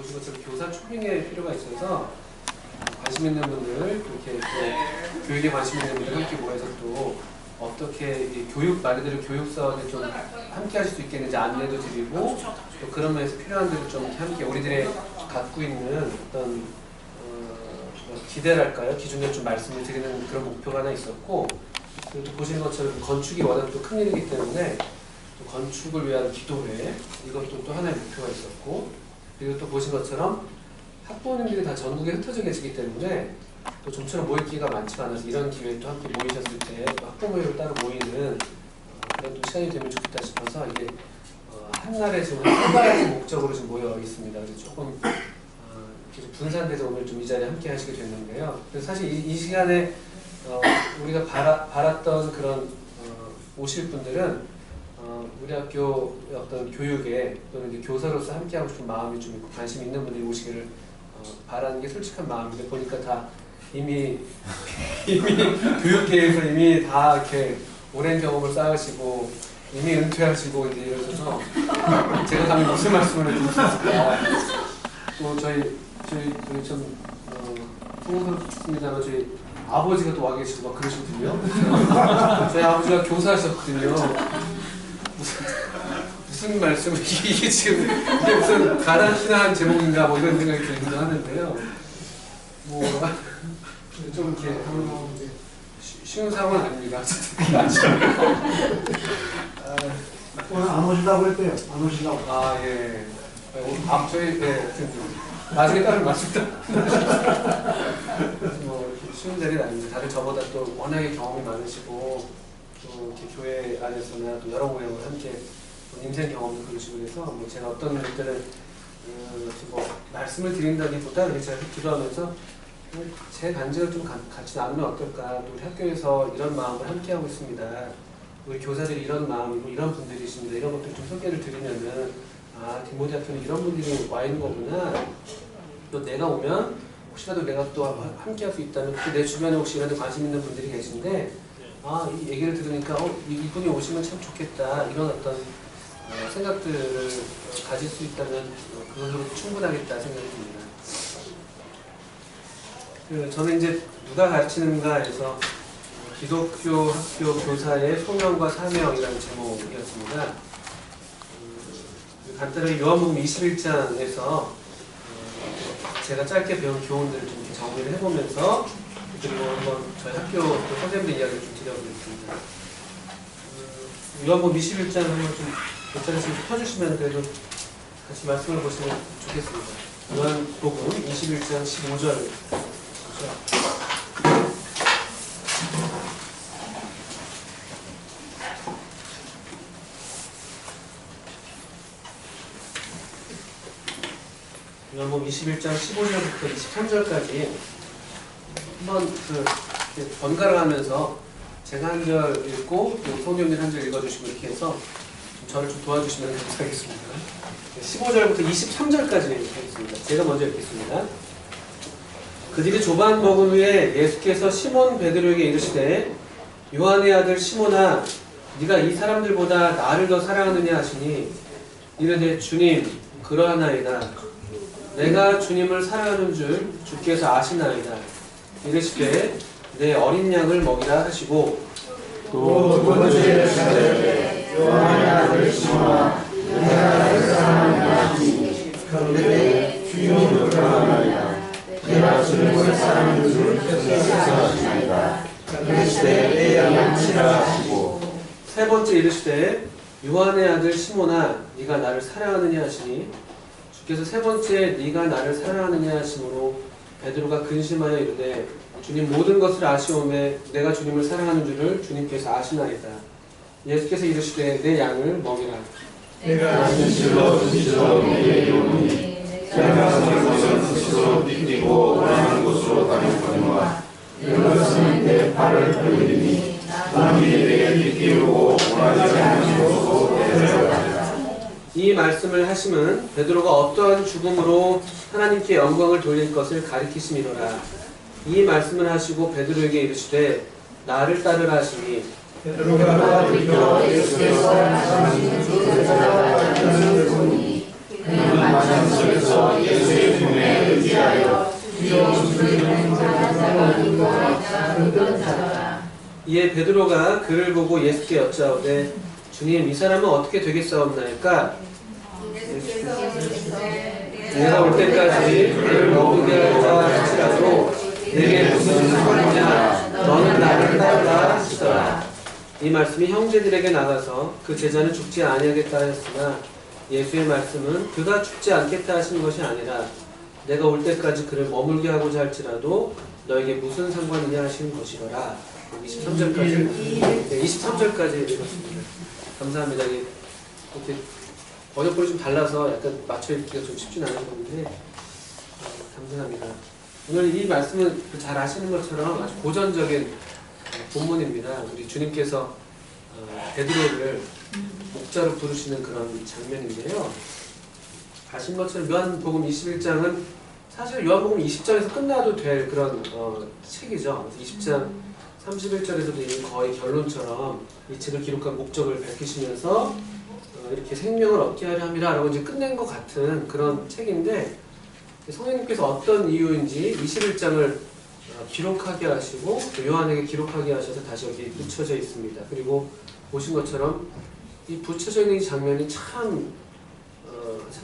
보신 것처럼 교사 초빙의 필요가 있어서 관심 있는 분들, 그렇게 또 교육에 관심 있는 분들 함께 모여서 또 어떻게 이 교육, 말 그대로 교육 사업에 좀 함께 하실 수 있겠는지 안내도 드리고 또 그런 면에서 필요한 대로 좀 함께 우리들의 갖고 있는 어떤 기대랄까요? 기준에 좀 말씀을 드리는 그런 목표가 하나 있었고, 그리고 또 보시는 것처럼 건축이 워낙 또 큰 일이기 때문에 또 건축을 위한 기도회, 이것도 또 하나의 목표가 있었고, 그리고 또 보신 것처럼 학부모님들이 다 전국에 흩어져 계시기 때문에 또 좀처럼 모일 기회가 많지 않아서 이런 기회에 또 함께 모이셨을 때 학부모회로 따로 모이는 그런 또 시간이 되면 좋겠다 싶어서 이게 한날에 지금 한 가지 목적으로 지금 모여 있습니다. 그래서 조금 이렇게 분산돼서 오늘 좀 이 자리에 함께 하시게 됐는데요. 그래서 사실 이 시간에 우리가 바랐던 그런 오실 분들은 우리 학교 어떤 교육에 또는 이제 교사로서 함께하고 싶은 마음이 좀 있고 관심 있는 분들이 오시기를 바라는 게 솔직한 마음인데 보니까 다 이미 교육계에서 이미 다 이렇게 오랜 경험을 쌓으시고 이미 은퇴하시고 이제 이러셔서 제가 감히 무슨 말씀을 드릴 수 있을까. 또 저희 좀 송구스럽습니다만 저희 아버지가 또 와 계시고 막 그러시거든요. 저희 아버지가 교사하셨거든요. 무슨 말씀을 이게 지금 이게 무슨 가라신한 제목인가 뭐 이런 생각이 들기도 하는데요. 뭐 좀 이렇게 쉬운 상황은 아닙니다. 오늘 안 오신다고 했대요. 안 오신다고. 아 예. 저희 나중에 따로 맞습니다. 뭐 쉬운 자리는 아닙니다. 다들 저보다 또 워낙에 경험이 많으시고 또 이렇게 교회 안에서나 또 여러 모임을 함께 인생 경험도 그러시고 그래서 뭐 제가 어떤 것들을 뭐 말씀을 드린다기보다 제가 기도하면서 제 간증을 좀 같이 나누면 어떨까. 또 우리 학교에서 이런 마음을 함께 하고 있습니다. 우리 교사들이 이런 마음이고 이런 분들이십니다. 이런 것들 좀 소개를 드리면은 아 디모데 학교는 이런 분들이 와 있는 거구나. 또 내가 오면 혹시라도 내가 또 함께 할 수 있다면 내 주변에 혹시 이런 데 관심 있는 분들이 계신데 아 이 얘기를 들으니까 이분이 오시면 참 좋겠다. 이런 어떤 생각들을 가질 수 있다면 그걸로 충분하겠다 생각이 듭니다. 저는 이제 누가 가르치는가 해서 기독교 학교 교사의 소명과 사명이라는 제목이었습니다. 간단하게 요한복음 21장에서 제가 짧게 배운 교훈들을 좀 이렇게 정리를 해보면서 그리고 한번 저희 학교 선생님들 이야기를 좀 드려보겠습니다. 요한복음 21장 한번 좀 괜찮으시면 좀 펴주시면 그래도 같이 말씀을 보시면 좋겠습니다. 요한복음 21장 15절 요한복음 21장 15절부터 23절까지 한번 번갈아 가면서 제가 한 절 읽고 성령님 한 절 읽어주시고 이렇게 해서 저를 좀 도와주시면 감사하겠습니다. 15절부터 23절까지 읽겠습니다. 제가 먼저 읽겠습니다. 그들이 조반 먹은 후에 예수께서 시몬 베드로에게 이르시되 요한의 아들 시몬아 네가 이 사람들보다 나를 더 사랑하느냐 하시니 이르되 주님 그러하나이다. 내가 주님을 사랑하는 줄 주께서 아시나이다. 이르시되 내 어린 양을 먹이라 하시고 또 두 번째 이르시되 요한의 아들 시몬아 내가 나를 사랑하느냐 하시니 그러되 주님 그러하나이다. 내가 주님을 사랑하는 줄 주께서 아시나이다. 이르시되 내 양을 치라 하시고 세 번째 이르시되 요한의 아들 시몬아 네가 나를 사랑하느냐 하시니 주께서 세 번째 네가 나를 사랑하느냐 하심으로 베드로가 근심하여 이르되 주님 모든 것을 아시오매 내가 주님을 사랑하는 줄을 주님께서 아시나이다. 예수께서 이르시되 내 양을 먹이라. 내가 진실로 내게 이르노니 내가 선 곳은 스스로 느끼고 원하는 곳으로 다녔거니와 이것은 내 발을 끌리니 남이 내게 느끼고 원하지 않는 곳으로 데려가리라. 이 말씀을 하심은 베드로가 어떠한 죽음으로 하나님께 영광을 돌릴 것을 가리키심이로라. 이 말씀을 하시고 베드로에게 이르시되 나를 따르라 하시니 베드로가 돌이켜 예수께서 말씀하신 그 제자가 있는 을 보니 그는 마장 속에서 예수의 이에 베드로가 그를 보고 예수께 여짜오되 주님 이 사람은 어떻게 되겠사옵나이까? 내가 올 때까지 그를 머무게 할까 할지라도 내게 무슨 상관이냐 너는 나를 따르라 하시더라. 이 말씀이 형제들에게 나가서 그 제자는 죽지 아니하겠다 하였으나 예수의 말씀은 그가 죽지 않겠다 하시는 것이 아니라 내가 올 때까지 그를 머물게 하고자 할지라도 너에게 무슨 상관이냐 하시는 것이더라. 23절까지 23절까지 읽었습니다. 감사합니다. 이렇게 번역본이 좀 달라서 약간 맞춰 읽기가 좀 쉽진 않은 건데 감사합니다. 오늘 이 말씀은 잘 아시는 것처럼 아주 고전적인 본문입니다. 우리 주님께서 베드로를 목자로 부르시는 그런 장면인데요. 아신 것처럼 요한복음 21장은 사실 요한복음 20장에서 끝나도 될 그런 책이죠. 20장 31절에서도 이미 거의 결론처럼 이 책을 기록한 목적을 밝히시면서 이렇게 생명을 얻게 하려 함이라 라고 이제 끝낸 것 같은 그런 책인데 성령님께서 어떤 이유인지 21장을 기록하게 하시고 요한에게 기록하게 하셔서 다시 여기 붙여져 있습니다. 그리고 보신 것처럼 이 붙여져 있는 이 장면이 참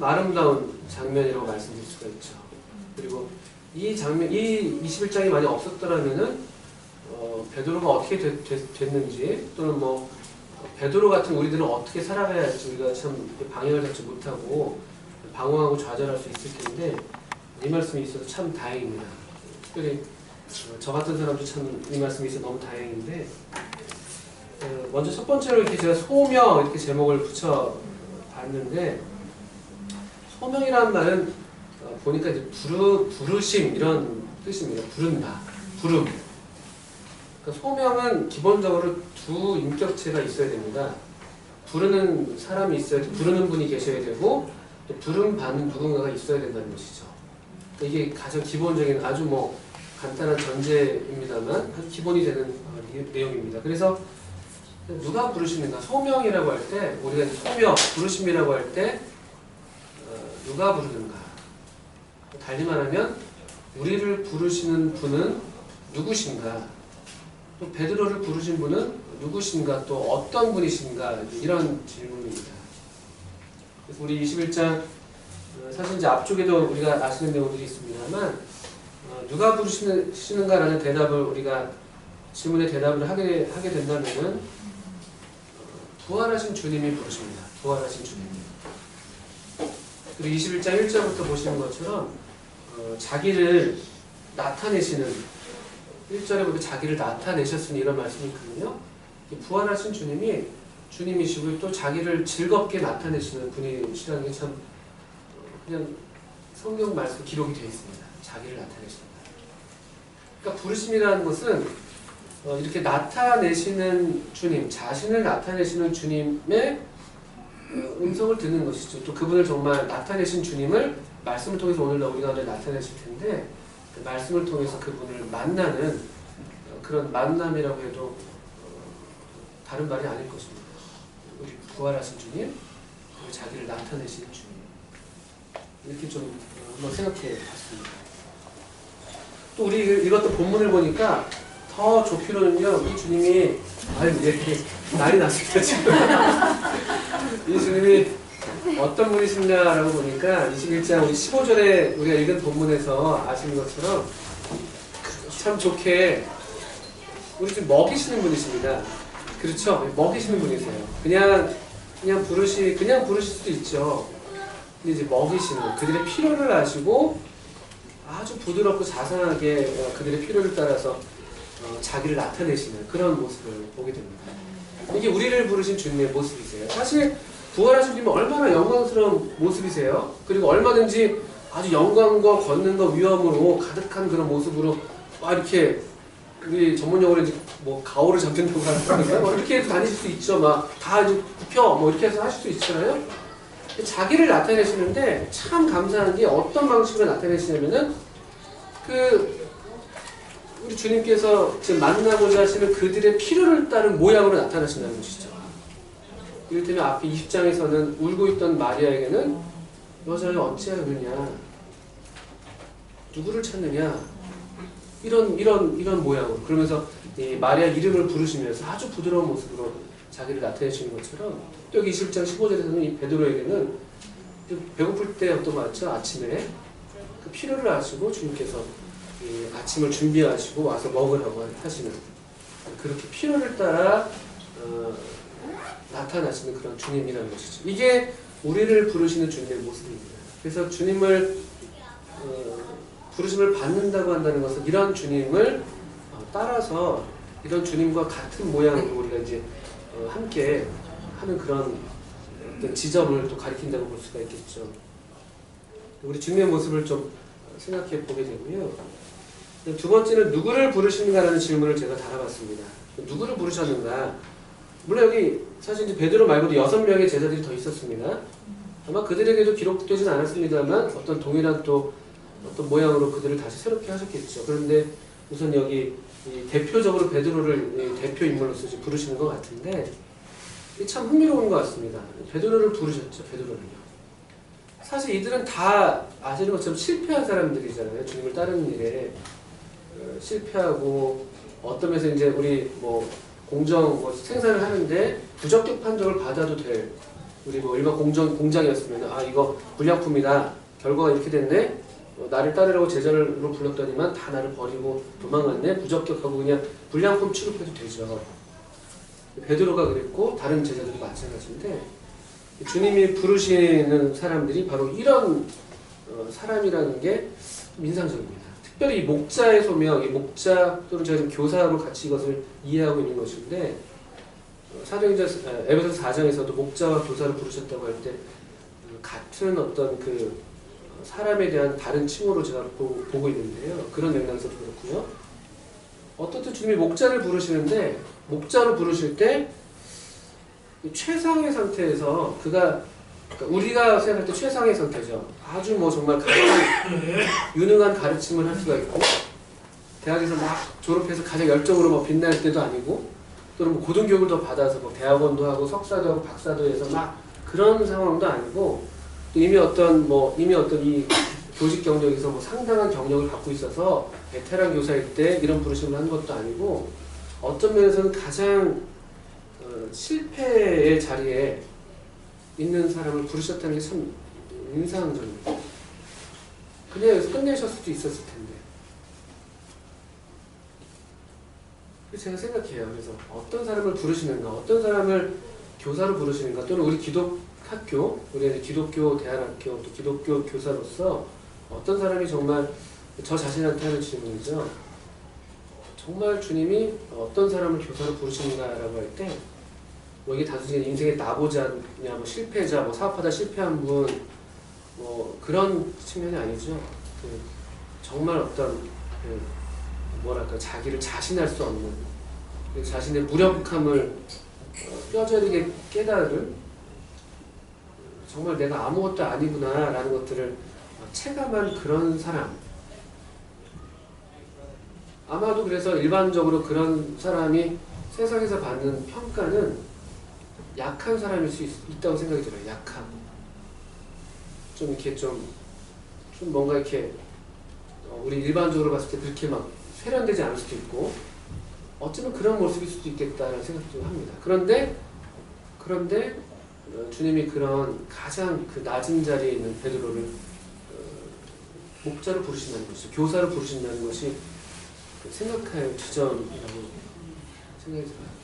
아름다운 장면이라고 말씀드릴 수가 있죠. 그리고 이 장면, 이 21장이 만약 없었더라면은 베드로가 어떻게 됐는지 또는 뭐 베드로 같은 우리들은 어떻게 살아가야 할지 우리가 참 방향을 잡지 못하고 방황하고 좌절할 수 있을 텐데 이 말씀이 있어서 참 다행입니다. 특별히 저 같은 사람도 참 이 말씀이 있어서 너무 다행인데 먼저 첫 번째로 이렇게 제가 소명 이렇게 제목을 붙여 봤는데 소명이라는 말은 보니까 이제 부르심 이런 뜻입니다. 부른다, 부름. 그러니까 소명은 기본적으로 두 인격체가 있어야 됩니다. 부르는 사람이 있어야 돼, 부르는 분이 계셔야 되고 또 부름 받는 누군가가 있어야 된다는 것이죠. 그러니까 이게 가장 기본적인 아주 뭐 간단한 전제입니다만 아주 기본이 되는 내용입니다. 그래서 누가 부르시는가? 소명이라고 할 때 우리가 소명, 부르심이라고 할 때 누가 부르는가? 달리 말하면 우리를 부르시는 분은 누구신가? 또 베드로를 부르신 분은 누구신가? 또 어떤 분이신가? 이런 질문입니다. 그래서 우리 21장 사실 이제 앞쪽에도 우리가 아시는 내용들이 있습니다만 누가 부르시는가라는 대답을 우리가 질문에 대답을 하게 된다면은 부활하신 주님이 부르십니다. 부활하신 주님. 그리고 21장 1절부터 보시는 것처럼 자기를 나타내시는 1절에 보면 자기를 나타내셨으니 이런 말씀이 있거든요. 부활하신 주님이 주님이시고 또 자기를 즐겁게 나타내시는 분이시라는 게 참 그냥 성경 말씀 기록이 되어 있습니다. 자기를 나타내신다. 그러니까 부르심이라는 것은 이렇게 나타내시는 주님, 자신을 나타내시는 주님의 음성을 듣는 것이죠. 또 그분을 정말 나타내신 주님을 말씀을 통해서 오늘날 우리 가운데 나타내실 텐데 그 말씀을 통해서 그분을 만나는 그런 만남이라고 해도 다른 말이 아닐 것입니다. 우리 부활하신 주님, 그리고 자기를 나타내시는 주님. 이렇게 좀 한번 생각해 봤습니다. 또 우리 읽었던 본문을 보니까 더 좁히로는요, 이 주님이, 이렇게 날이 났습니다, 지금. 이 주님이 어떤 분이신가라고 보니까 21장 우리 15절에 우리가 읽은 본문에서 아시는 것처럼 참 좋게 우리 좀 먹이시는 분이십니다. 그렇죠? 먹이시는 분이세요. 그냥 부르실 수도 있죠. 근데 이제 먹이시는, 그들의 필요를 아시고 아주 부드럽고 자상하게 그들의 필요를 따라서 자기를 나타내시는 그런 모습을 보게 됩니다. 이게 우리를 부르신 주님의 모습이세요. 사실 부활하신 주님은 얼마나 영광스러운 모습이세요. 그리고 얼마든지 아주 영광과 권능과 위엄으로 가득한 그런 모습으로 막 이렇게 우리 전문용어로 이제 뭐 가오를 잡힌다고 하는데 뭐 이렇게 해서 다니실 수 있죠. 막 다 이제 굽혀 뭐 이렇게 해서 하실 수 있잖아요. 자기를 나타내시는데 참 감사한 게 어떤 방식으로 나타내시냐면은 우리 주님께서 지금 만나고자 하시는 그들의 필요를 따른 모양으로 나타나신다는 것이죠. 이를테면 앞에 20장에서는 울고 있던 마리아에게는 여자여 어찌하느냐, 누구를 찾느냐, 이런 모양으로 그러면서 이 마리아 이름을 부르시면서 아주 부드러운 모습으로 자기를 나타내시는 것처럼 또 여기 21장 15절에서는 이 베드로에게는 배고플 때 어떤 거 같죠? 아침에 그 필요를 아시고 주님께서 이 아침을 준비하시고 와서 먹으라고 하시는 그렇게 필요를 따라 나타나시는 그런 주님이라는 것이죠. 이게 우리를 부르시는 주님의 모습입니다. 그래서 주님을 부르심을 받는다고 한다는 것은 이런 주님을 따라서 이런 주님과 같은 모양으로 우리가 이제 함께 하는 그런 어떤 지점을 또 가리킨다고 볼 수가 있겠죠. 우리 주님의 모습을 좀 생각해 보게 되고요. 두 번째는 누구를 부르시는가라는 질문을 제가 달아봤습니다. 누구를 부르셨는가? 물론 여기 사실 이제 베드로 말고도 6명의 제자들이 더 있었습니다. 아마 그들에게도 기록되진 않았습니다만 어떤 동일한 또 어떤 모양으로 그들을 다시 새롭게 하셨겠죠. 그런데 우선 여기 대표적으로 베드로를 대표 인물로서 부르시는 것 같은데 참 흥미로운 것 같습니다. 베드로를 부르셨죠. 베드로를요. 사실 이들은 다 아시는 것처럼 실패한 사람들이잖아요. 주님을 따르는 일에 실패하고 어떤 면에서 이제 우리 뭐 공정 생산을 하는데 부적격 판정을 받아도 될 우리 뭐 일반 공장이었으면 아 이거 불량품이다 결과가 이렇게 됐네 나를 따르라고 제자로 불렀더니만 다 나를 버리고 도망갔네 부적격하고 그냥 불량품 취급해도 되죠. 베드로가 그랬고 다른 제자들도 마찬가지인데 주님이 부르시는 사람들이 바로 이런 사람이라는 게 인상적입니다. 특별히 이 목자의 소명, 이 목자 또는 제가 지금 교사로 같이 이것을 이해하고 있는 것인데 사도행전 에베소서 4장에서도 목자와 교사를 부르셨다고 할 때 같은 어떤 그 사람에 대한 다른 칭호로 제가 보고 있는데요. 그런 맥락에서도 그렇고요. 어떻든 주님이 목자를 부르시는데 목자로 부르실 때 최상의 상태에서 그러니까 우리가 생각할 때 최상의 상태죠. 아주 뭐 정말 가장 유능한 가르침을 할 수가 있고 대학에서 막 졸업해서 가장 열정으로 뭐 빛날 때도 아니고 또는 뭐 고등교육을 더 받아서 뭐 대학원도 하고 석사도 하고 박사도 해서 막 그런 상황도 아니고 또 이미 어떤 이 교직 경력에서 뭐 상당한 경력을 갖고 있어서 베테랑 교사일 때 이런 부르심을 한 것도 아니고 어떤 면에서는 가장 실패의 자리에 있는 사람을 부르셨다는 게 참 인상적입니다. 그냥 여기서 끝내셨을 수도 있었을 텐데. 그래서 제가 생각해요. 그래서 어떤 사람을 부르시는가, 어떤 사람을 교사로 부르시는가, 또는 우리 기독학교, 우리 기독교 대안학교, 또 기독교 교사로서 어떤 사람이 정말 저 자신한테 하는 질문이죠. 정말 주님이 어떤 사람을 교사로 부르시는가라고 할 때 뭐 이게 단순히 인생의 나보자냐, 뭐 실패자, 뭐 사업하다 실패한 분, 뭐 그런 측면이 아니죠. 정말 어떤 뭐랄까 자기를 자신할 수 없는 자신의 무력함을 뼈저리게 깨달을 정말 내가 아무것도 아니구나라는 것들을 체감한 그런 사람. 아마도 그래서 일반적으로 그런 사람이 세상에서 받는 평가는 약한 사람일 수 있다고 생각이 들어요. 약한. 좀 이렇게 좀 뭔가 이렇게 우리 일반적으로 봤을 때 그렇게 막 세련되지 않을 수도 있고 어쩌면 그런 모습일 수도 있겠다라는 생각도 합니다. 그런데 주님이 그런 가장 그 낮은 자리에 있는 베드로를 목자로 부르신다는 것이죠. 교사로 부르신다는 것이 생각할 지점이라고 생각이 들어요.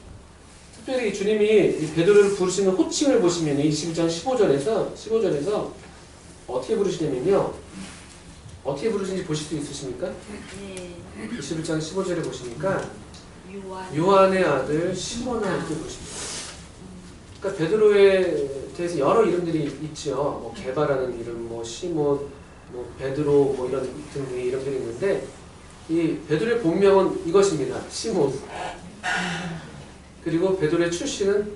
특별히 주님이 베드로를 부르시는 호칭을 보시면 21장 15절에서 어떻게 부르시냐면요. 어떻게 부르시는지 보실 수 있으십니까? 네. 21장 15절에 보시니까 요한의 아들 시몬아 이렇게 부르십니다. 그러니까 베드로에 대해서 여러 이름들이 있죠. 뭐 게바라는 이름, 뭐 시몬, 뭐 베드로, 뭐 이런 등등의 이름들이 있는데 이 베드로의 본명은 이것입니다. 시몬. 그리고 베드로의 출신은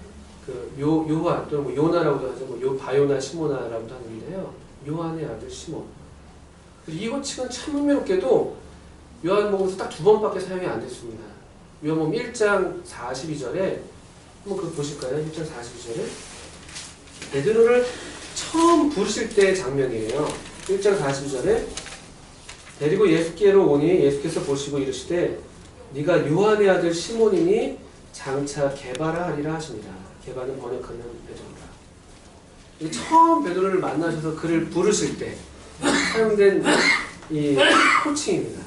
그 요한 또는 뭐 요나라고도 하죠. 뭐 바요나 시모나라고도 하는데요. 요한의 아들 시몬. 이 호칭은 참 흥미롭게도 요한복음에서 딱 2번밖에 사용이 안 됐습니다. 요한복음 1장 42절에 한번 그거 보실까요? 1장 42절에 베드로를 처음 부르실 때의 장면이에요. 1장 42절에 데리고 예수께로 오니 예수께서 보시고 이르시되 네가 요한의 아들 시몬이니 장차 게바라 하리라 하십니다. 게바는 번역하는 베드로입니다. 처음 베드로를 만나셔서 그를 부르실 때 사용된 이 호칭입니다.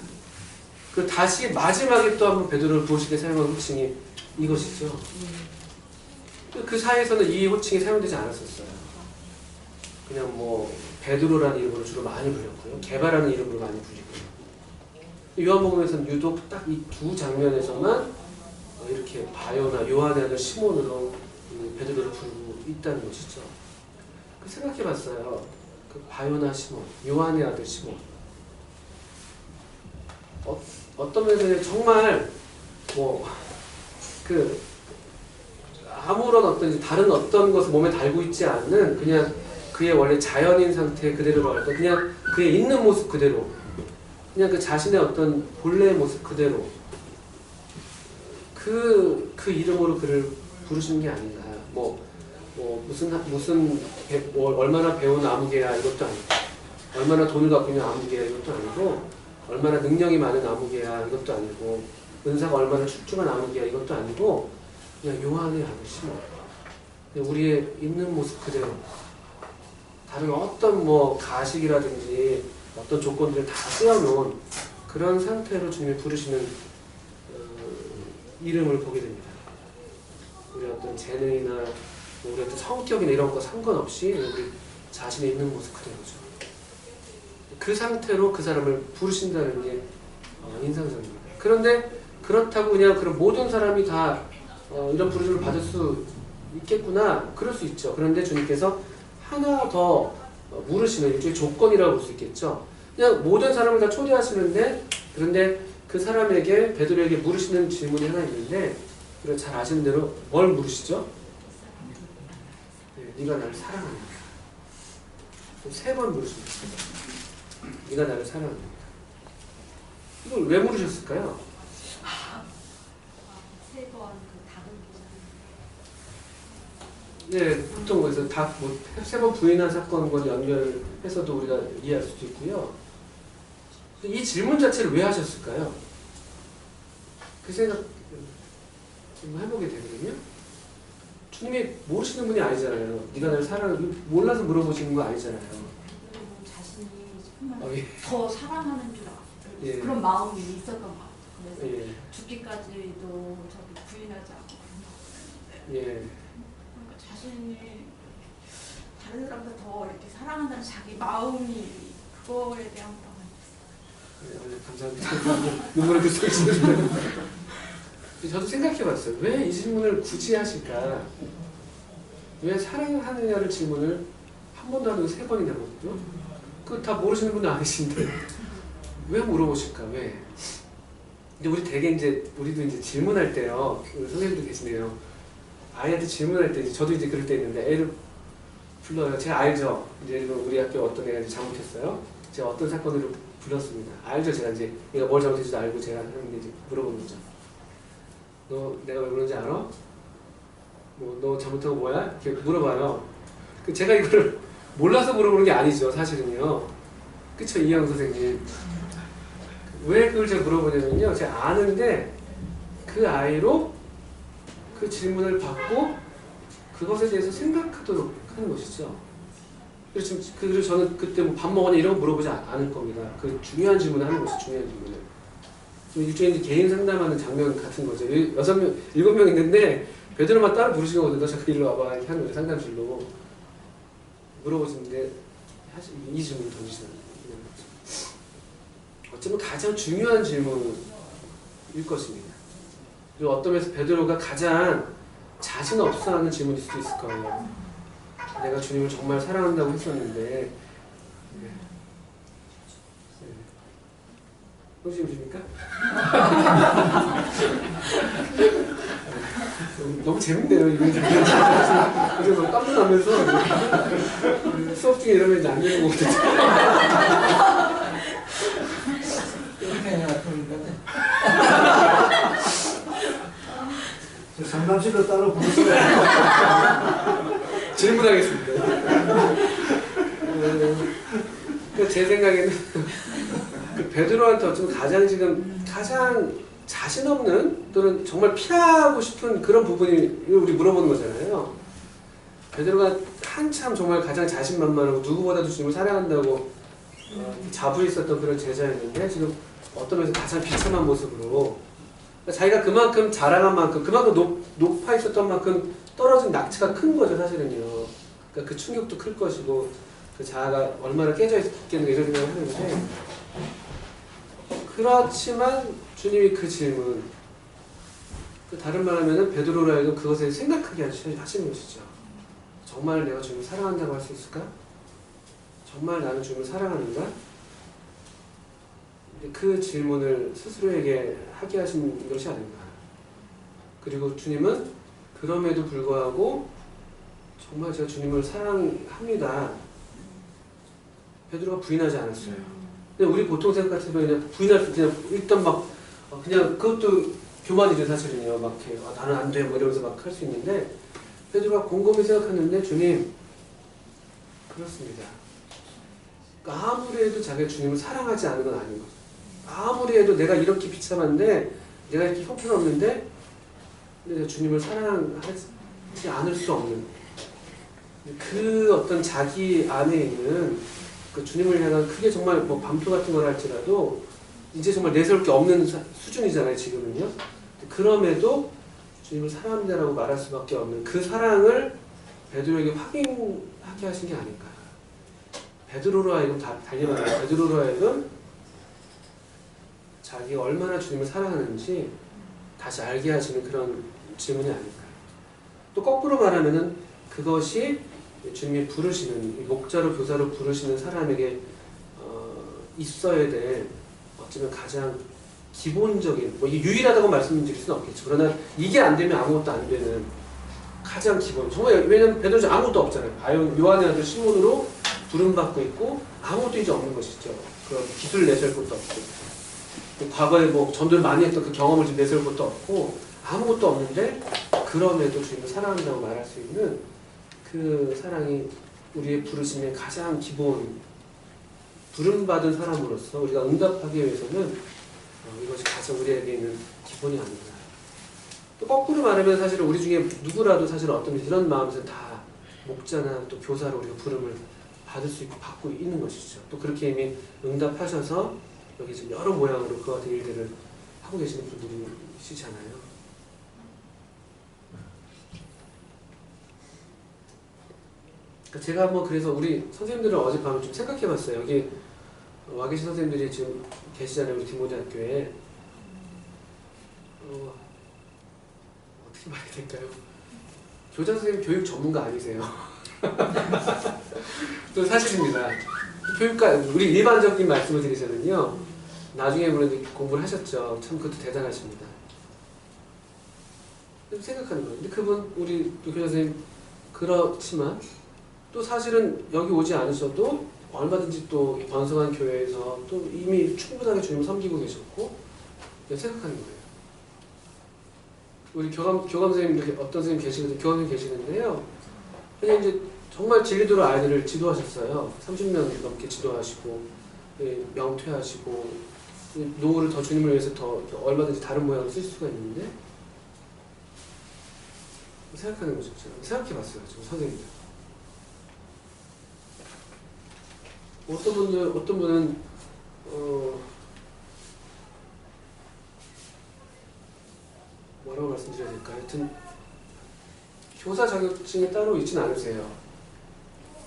그 다시 마지막에 또 한번 베드로를 부르실 때 사용한 호칭이 이것이죠. 그 사이에서는 이 호칭이 사용되지 않았었어요. 그냥 뭐 베드로라는 이름으로 주로 많이 불렸고요. 게바라는 이름으로 많이 불리고요. 요한복음에서는 유독 딱 이 두 장면에서만 이렇게 바요나 요한의 아들 시몬으로 베드로를 부르고 있다는 것이죠. 그 생각해봤어요. 그 바요나 시몬, 요한의 아들 시몬. 어떤 면에서 정말 그 아무런 어떤 다른 어떤 것을 몸에 달고 있지 않는 그냥 그의 원래 자연인 상태 그대로로 할까 그냥 그의 있는 모습 그대로 그냥 그 자신의 어떤 본래의 모습 그대로 그 이름으로 그를 부르시는 게 아닌가. 얼마나 배운 아무개야 이것도 아니고, 얼마나 돈을 갖고 있는 아무개야 이것도 아니고, 얼마나 능력이 많은 아무개야 이것도 아니고, 은사가 얼마나 출중한 아무개야 이것도 아니고, 그냥 요한의 아들 시몬. 우리의 있는 모습 그대로. 다른 어떤 가식이라든지 어떤 조건들을 다 떼어놓은 그런 상태로 주님이 부르시는 이름을 보게 됩니다. 우리 어떤 재능이나 우리 어떤 성격이나 이런 거 상관없이 우리 자신의 있는 모습 그대로죠. 그 상태로 그 사람을 부르신다는 게 인상적입니다. 그런데 그렇다고 그냥 그런 모든 사람이 다 이런 부르심을 받을 수 있겠구나, 그럴 수 있죠. 그런데 주님께서 하나 더 물으시는 일종의 조건이라고 볼 수 있겠죠. 그냥 모든 사람을 다 초대하시는데, 그런데 그 사람에게, 베드로에게 물으시는 질문이 하나 있는데, 그걸 잘 아시는 대로 뭘 물으시죠? 네, 네가 나를 사랑하는가? 3번 물으십니다. 네가 나를 사랑하는가? 이걸 왜 물으셨을까요? 3번 그 네, 보통 그래서 3번 부인한 사건과 연결해서도 우리가 이해할 수도 있고요. 이 질문 자체를 왜 하셨을까요? 그 생각 좀 해보게 되거든요. 주님이 모르시는 분이 아니잖아요. 네가 나를 사랑하는, 몰라서 물어보시는 거 아니잖아요. 자신이 정말 예. 더 사랑하는 줄 알고 예. 그런 마음이 있었던 것 같아요. 그래서 예. 죽기까지도 저기 부인하지 않고 예. 그러니까 자신이 다른 사람보다 더 이렇게 사랑한다는 자기 마음이 그거에 대한 마음이 네, 감사합니다. 눈물을 그 속에 쏟아주네요. 저도 생각해봤어요. 왜 이 질문을 굳이 하실까? 왜 사랑하느냐를 질문을 한 번도 안 하고 3번이나 하거든요. 그거 다 모르시는 분도 아니신데 왜 물어보실까? 왜? 근데 우리 되게 우리도 이제 질문할 때요. 선생님도 계시네요. 아이한테 질문할 때, 저도 이제 그럴 때 있는데 애를 불러요. 제가 알죠. 이제 우리 학교 어떤 애가 이제 잘못했어요. 제가 어떤 사건으로 불렀습니다. 알죠. 제가 이제 얘가 뭘 잘못했는지도 알고 제가 하는데 이제 물어보는 거죠. 너 내가 왜 그런지 알아? 너 잘못한 거 뭐야? 이렇게 물어봐요. 제가 이거를 몰라서 물어보는 게 아니죠. 사실은요. 그쵸, 이영 선생님. 왜 그걸 제가 물어보냐면요. 제가 아는데 그 아이로 그 질문을 받고 그것에 대해서 생각하도록 하는 것이죠. 그래서 저는 그때 밥 먹었냐 이런 거 물어보지 않을 겁니다. 그 중요한 질문을 하는 것이 중요한 질문을. 일종의 개인 상담하는 장면 같은 거죠. 6명, 7명 있는데 베드로만 따로 부르신 거거든요. 너 잠깐 일로 와봐. 이렇게 하는 거예요. 상담실로. 물어보시는데 이 질문을 던지시는 거죠. 어쩌면 가장 중요한 질문일 것입니다. 그리고 어떤 면에서 베드로가 가장 자신 없어하는 질문일 수도 있을 거예요. 내가 주님을 정말 사랑한다고 했었는데 호시오십니까? 너무 재밌네요. 이거 이제 너무 깜짝 놀라면서 수업 중에 이러면 이제 안 되는 거거든요. 상담실로 따로 부르세요. 질문하겠습니다. 제 생각에는 그 베드로한테 어쩌면 가장 자신 없는 또는 정말 피하고 싶은 그런 부분이 우리 물어보는 거잖아요. 베드로가 한참 정말 가장 자신만만하고 누구보다도 주님을 사랑한다고 자부해 있었던 그런 제자였는데 지금 어떤 면에서 가장 비참한 모습으로 자기가 그만큼 자랑한 만큼 그만큼 높아 있었던 만큼 떨어진 낙치가 큰 거죠 사실은요. 그러니까 그 충격도 클 것이고 그 자아가 얼마나 깨져 있겠는가 이런 생각을 하는데 그렇지만 주님이 그 질문 다른 말 하면은 베드로로 하여금 그것에 생각하게 하시는 것이죠. 정말 내가 주님을 사랑한다고 할 수 있을까? 정말 나는 주님을 사랑하는가? 그 질문을 스스로에게 하게 하신 것이 아닌가. 그리고 주님은 그럼에도 불구하고 정말 제가 주님을 사랑합니다. 베드로가 부인하지 않았어요. 근데 우리 보통 생각 같으면 그냥 부인할 그냥 일단 막 그냥 그것도 교만이죠 사실은요. 막 이렇게 나는 안 돼 뭐 이러면서 막 할 수 있는데 베드로가 곰곰이 생각했는데 주님 그렇습니다. 그러니까 아무리 해도 자기가 주님을 사랑하지 않은 건 아닌 거죠. 아무리 해도 내가 이렇게 비참한데 내가 이렇게 형편없는데 내가 주님을 사랑하지 않을 수 없는 그 어떤 자기 안에 있는 그 주님을 향한 그게 정말 뭐 밤토 같은 걸 할지라도 이제 정말 내세울 게 없는 수준이잖아요 지금은요. 그럼에도 주님을 사랑합니다라고 말할 수밖에 없는 그 사랑을 베드로에게 확인하게 하신 게 아닐까. 베드로로 하여금 달리면 베드로로 하여금 자기가 얼마나 주님을 사랑하는지 다시 알게 하시는 그런 질문이 아닐까. 또 거꾸로 말하면은 그것이 주님이 부르시는 목자로 교사로 부르시는 사람에게 있어야 될 어쩌면 가장 기본적인 뭐 이게 유일하다고 말씀드릴 수는 없겠죠. 그러나 이게 안 되면 아무것도 안 되는 가장 기본. 정말 왜냐면 베드로는 아무것도 없잖아요. 요한의 아들 시몬으로 부름받고 있고 아무것도 이제 없는 것이죠. 그런 기술을 내세울 것도 없고 과거에 뭐 전도를 많이 했던 그 경험을 지금 내세울 것도 없고 아무것도 없는데 그럼에도 주님을 사랑한다고 말할 수 있는 그 사랑이 우리의 부르심의 가장 기본 부름받은 사람으로서 우리가 응답하기 위해서는 이것이 가장 우리에게 있는 기본이 아닌가. 또 거꾸로 말하면 사실 우리 중에 누구라도 사실 어떤 이런 마음에서 다 목자나 또 교사로 우리가 부름을 받을 수 있고 받고 있는 것이죠. 또 그렇게 이미 응답하셔서 여기 지금 여러 모양으로 그와 같은 일들을 하고 계시는 분들이시잖아요. 제가 한번 그래서 우리 선생님들을 어젯밤에 좀 생각해봤어요. 여기 와 계신 선생님들이 지금 계시잖아요. 우리 디모데 학교에. 어떻게 말해야 될까요? 교장 선생님 교육 전문가 아니세요. 또 사실입니다. 교육가, 우리 일반적인 말씀을 드리자면요. 나중에 물론 공부를 하셨죠. 참 그것도 대단하십니다. 생각하는 거예요. 근데 그분, 우리 또 교장 선생님, 그렇지만 또 사실은 여기 오지 않으셔도 얼마든지 또 번성한 교회에서 또 이미 충분하게 주님을 섬기고 계셨고 생각하는 거예요. 우리 교감 선생님 어떤 선생님 계시거든요. 교감 선생님 계시는데요. 그냥 이제 정말 진리도로 아이들을 지도하셨어요. 30년 넘게 지도하시고 명퇴하시고 노후를 더 주님을 위해서 더 얼마든지 다른 모양으로 쓸 수가 있는데 생각하는 거죠. 생각해봤어요. 저 선생님들. 어떤 분은 뭐라고 말씀드려야 될까요? 하여튼 교사 자격증이 따로 있지는 않으세요.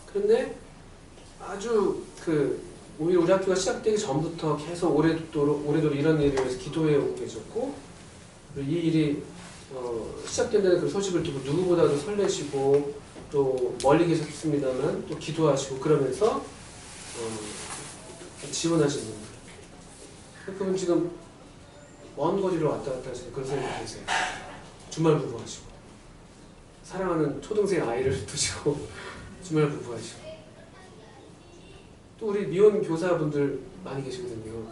그런데 아주 오히려 우리 학교가 시작되기 전부터 계속 오래도록 이런 일을 위해서 기도해 오고 계셨고 이 일이 시작된다는 그 소식을 듣고 누구보다도 설레시고 또 멀리 계셨습니다만 또 기도하시고 그러면서 지원하시는 분들. 그분 지금 먼 거리로 왔다 갔다 하시는 그런 선생님이 계세요. 주말 부부하시고 사랑하는 초등생 아이를 두시고 주말 부부하시고 또 우리 미혼 교사분들 많이 계시거든요.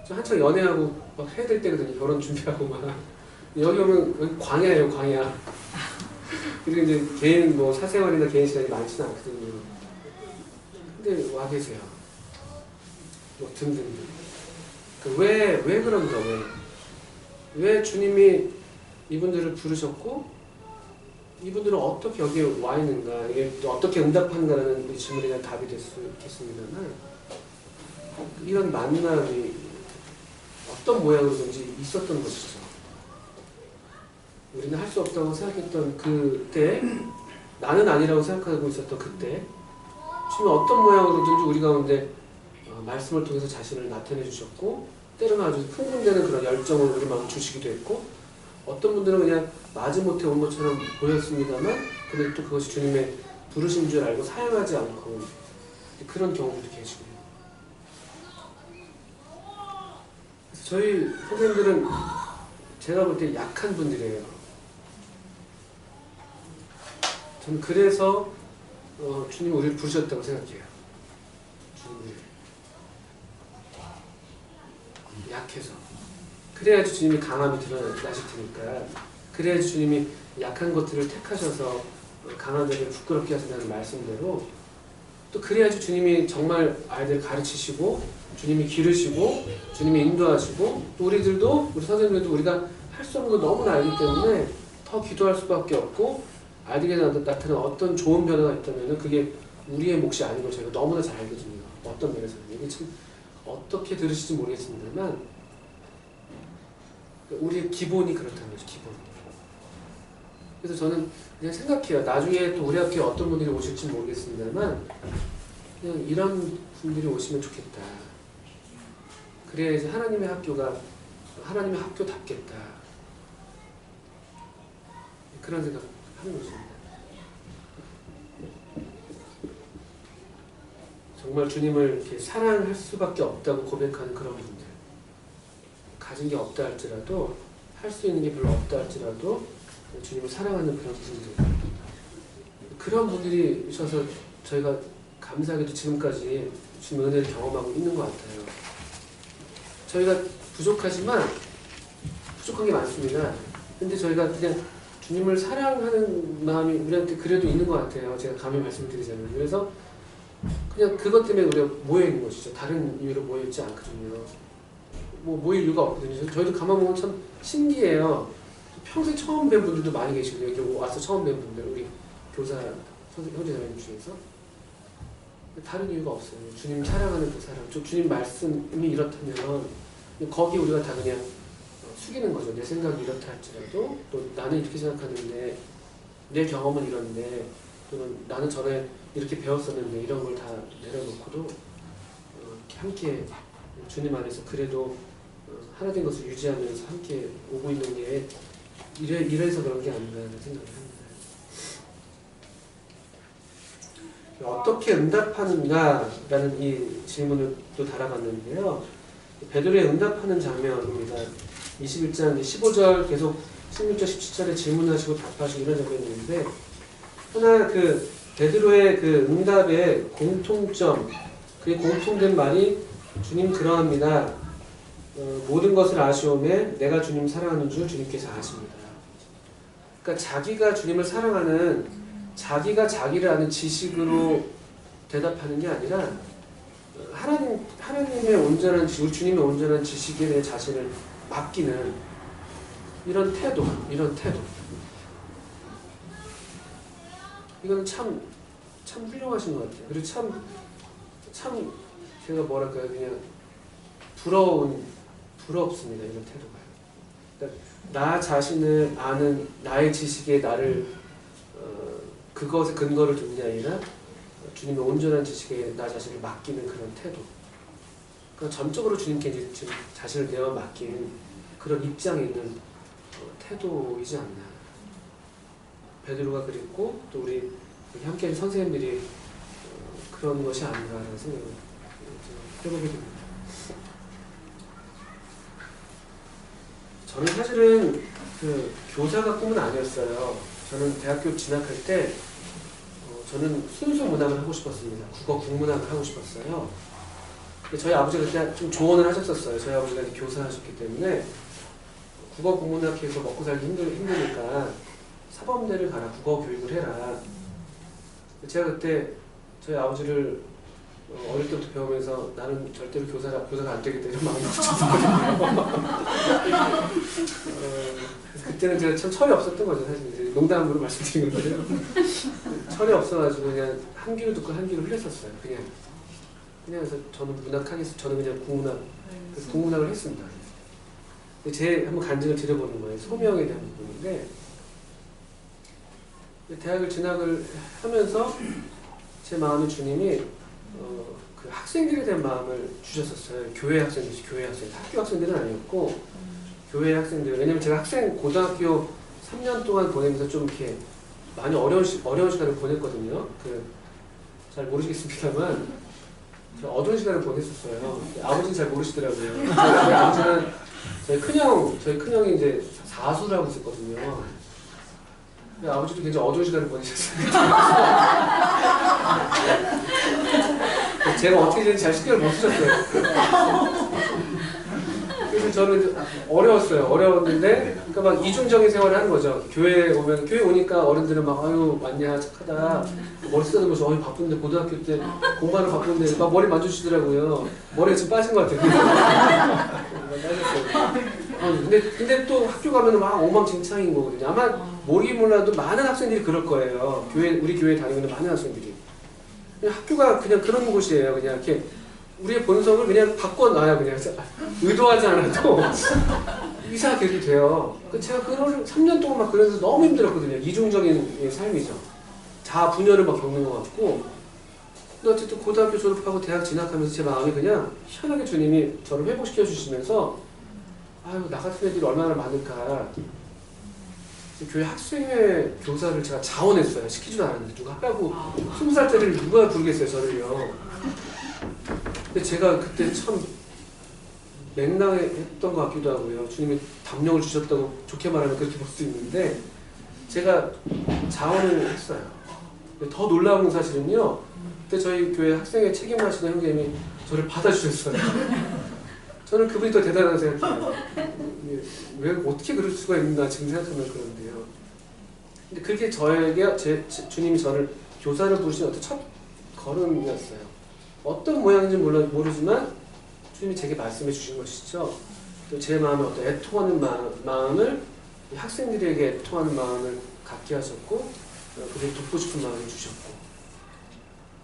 저 한창 연애하고 막 해야 될 때거든요. 결혼 준비하고 막 여기 오면 여기 광야예요, 광야. 그리고 이제 개인 뭐 사생활이나 개인 시간이 많지는 않거든요. 근데 와 계세요. 뭐 등등등. 왜 그런가, 왜 주님이 이분들을 부르셨고, 이분들은 어떻게 여기에 와 있는가, 이게 또 어떻게 응답하는가라는 질문에 대한 답이 될 수 있겠습니다만, 이런 만남이 어떤 모양으로든지 있었던 것이죠. 우리는 할 수 없다고 생각했던 그때, 나는 아니라고 생각하고 있었던 그때, 주님이 어떤 모양으로든지 우리 가운데 말씀을 통해서 자신을 나타내 주셨고, 때로는 아주 흥분되는 그런 열정을 우리 마음 주시기도 했고, 어떤 분들은 그냥 마지못해 온 것처럼 보였습니다만, 근데 또 그것이 주님의 부르신 줄 알고 사용하지 않고 그런 경우도 계시고요. 그래서 저희 선생님들은 제가 볼 때 약한 분들이에요. 저는 그래서 주님이 우리를 부르셨다고 생각해요. 주님이 약해서. 그래야지 주님이 강함이 드러나실 테니까. 그래야지 주님이 약한 것들을 택하셔서 강한 자들을 부끄럽게 하신다는 말씀대로, 또 그래야지 주님이 정말 아이들을 가르치시고 주님이 기르시고 주님이 인도하시고, 또 우리들도, 우리 선생님들도 우리가 할 수 없는 거 너무나 알기 때문에 더 기도할 수밖에 없고, 아이들에게 나타나는 어떤 좋은 변화가 있다면 그게 우리의 몫이 아닌 걸 저희가 너무나 잘 알거든요. 어떤 면에서는. 이게 참 어떻게 들으실지 모르겠습니다만, 우리의 기본이 그렇다는 거죠. 기본. 그래서 저는 그냥 생각해요. 나중에 또 우리 학교에 어떤 분들이 오실지 모르겠습니다만, 그냥 이런 분들이 오시면 좋겠다. 그래야지 하나님의 학교가 하나님의 학교답겠다. 그런 생각 하는 것입니다. 정말 주님을 이렇게 사랑할 수밖에 없다고 고백하는 그런 분들, 가진 게 없다 할지라도, 할 수 있는 게 별로 없다 할지라도 주님을 사랑하는 그런 분들, 그런 분들이 오셔서 저희가 감사하게도 지금까지 주님의 은혜를 경험하고 있는 것 같아요. 저희가 부족하지만, 부족한 게 많습니다. 근데 저희가 그냥 주님을 사랑하는 마음이 우리한테 그래도 있는 것 같아요. 제가 감히 말씀드리자면. 그래서 그냥 그것 때문에 우리가 모여있는 것이죠. 다른 이유로 모여있지 않거든요. 뭐 모일 이유가 없거든요. 저희도 가만 보면 참 신기해요. 평소에 처음 뵌 분들도 많이 계시고, 여기 와서 처음 뵌 분들, 우리 교사 형제자매님 중에서. 다른 이유가 없어요. 주님 사랑하는 그 사랑, 주님 말씀이 이렇다면 거기 우리가 다 그냥 숙이는 거죠. 내 생각이 이렇다 할지라도, 또 나는 이렇게 생각하는데, 내 경험은 이런데, 또는 나는 전에 이렇게 배웠었는데, 이런 걸 다 내려놓고도 함께 주님 안에서 그래도 하나 된 것을 유지하면서 함께 오고 있는 게 이래서 그런 게 아닌가 하는 생각을 합니다. 어떻게 응답하는가라는 이 질문을 또 달아봤는데요. 베드로의 응답하는 장면입니다. 21장 15절 계속 16절 17절에 질문하시고 답하시고 이런 장면이 있는데, 하나 그 베드로의 그 응답의 공통점, 그의 공통된 말이 주님 그러합니다. 모든 것을 아시오매 내가 주님 사랑하는 줄 주님께서 아십니다. 그러니까 자기가 주님을 사랑하는, 자기가 자기를 아는 지식으로 대답하는 게 아니라 하나님의 온전한 지식, 주님의 온전한 지식에 대해 자신을 맡기는 이런 태도. 이거는 참 훌륭하신 것 같아요. 그리고 참 제가 뭐랄까요, 그냥 부럽습니다. 이런 태도가. 그러니까 나 자신을 아는 나의 지식에 나를 그것에 근거를 두는 게 아니라 주님의 온전한 지식에 나 자신을 맡기는 그런 태도. 그러니까 전적으로 주님께 이제 지금 자신을 내어 맡긴 그런 입장에 있는 태도이지 않나. 베드로가 그랬고, 또 우리 함께하는 선생님들이 그런 것이 아닌가라는 생각을 해보게 됩니다. 저는 사실은 그 교사가 꿈은 아니었어요. 저는 대학교 진학할 때 저는 순수 문학을 하고 싶었습니다. 국어 국문학을 하고 싶었어요. 근데 저희 아버지가 그때 좀 조언을 하셨었어요. 저희 아버지가 이제 교사하셨기 때문에 국어 국문학해서 먹고 살기 힘드니까 사범대를 가라, 국어 교육을 해라. 제가 그때 저희 아버지를 어릴 때부터 배우면서 나는 절대로 교사가 안 되겠다 이런 마음이 들었거든요. 그래서 그때는 제가 참 철이 없었던 거죠. 사실 이제 농담으로 말씀드린 건데요. 철이 없어가지고 그냥 한 귀로 듣고 한 귀로 흘렸었어요. 그냥 그래서 저는 문학하겠습니다. 저는 그냥 국문학, 그래서 국문학을 했습니다. 근데 제 한번 간증을 드려보는 거예요. 소명에 대한 부분인데 대학을 진학을 하면서 제 마음에 주님이 그 학생들에 대한 마음을 주셨었어요. 교회 학생들, 학교 학생들은 아니었고 교회 학생들. 왜냐면 제가 고등학교 3년 동안 보내면서 좀 이렇게 많이 어려운 시간을 보냈거든요. 잘 모르시겠습니다만 어두운 시간을 보냈었어요. 아버지는 잘 모르시더라고요. 저희 아버지는 저희 큰형이 이제 사수를 하고 있었거든요. 아버지도 굉장히 어두운 시간을 보내셨어요. 제가 어떻게 되는지 잘 신경을 못 쓰셨어요. 그래서 저는 어려웠어요. 어려웠는데, 그러니까 막 이중적인 생활을 하는 거죠. 교회 오니까 어른들은 막, 아유, 왔냐, 착하다. 머리 쓰다듬어서, 어이, 바쁜데, 고등학교 때 공부하는 바쁜데, 막 머리 만져주시더라고요. 머리가 지금 빠진 것 같아요. 빠졌어요. 근데 또 학교 가면 막 엉망진창인 거거든요. 아마 모르긴 몰라도 많은 학생들이 그럴 거예요. 우리 교회 다니는 많은 학생들이. 그냥 학교가 그냥 그런 곳이에요. 그냥 이렇게 우리의 본성을 그냥 바꿔놔요. 그냥 의도하지 않아도 이상하게 이렇게 돼요. 제가 그걸 3년 동안 막 그러면서 너무 힘들었거든요. 이중적인 삶이죠. 자아 분열을 막 겪는 것 같고. 근데 어쨌든 고등학교 졸업하고 대학 진학하면서 제 마음이 그냥 희한하게 주님이 저를 회복시켜 주시면서 아유, 나 같은 애들이 얼마나 많을까. 교회 학생회 교사를 제가 자원했어요. 시키지도 않았는데 누가 하라고. 20살 때를 누가 부르겠어요, 저를요. 근데 제가 그때 참 맹랑했던 것 같기도 하고요. 주님이 담력을 주셨다고 좋게 말하면 그렇게 볼 수 있는데 제가 자원을 했어요. 더 놀라운 사실은요. 그때 저희 교회 학생회 책임하시는 형님이 저를 받아주셨어요. 저는 그분이 더 대단하다고 생각해요. 왜 어떻게 그럴 수가 있나 지금 생각하면 그런데요. 근데 그게 주님이 저를 교사를 부르신 어떤 첫 걸음이었어요. 어떤 모양인지 모르지만 주님이 제게 말씀해 주신 것이죠. 또 제 마음에 어떤 애통하는 마음을 학생들에게 애통하는 마음을 갖게 하셨고 그들을 돕고 싶은 마음을 주셨고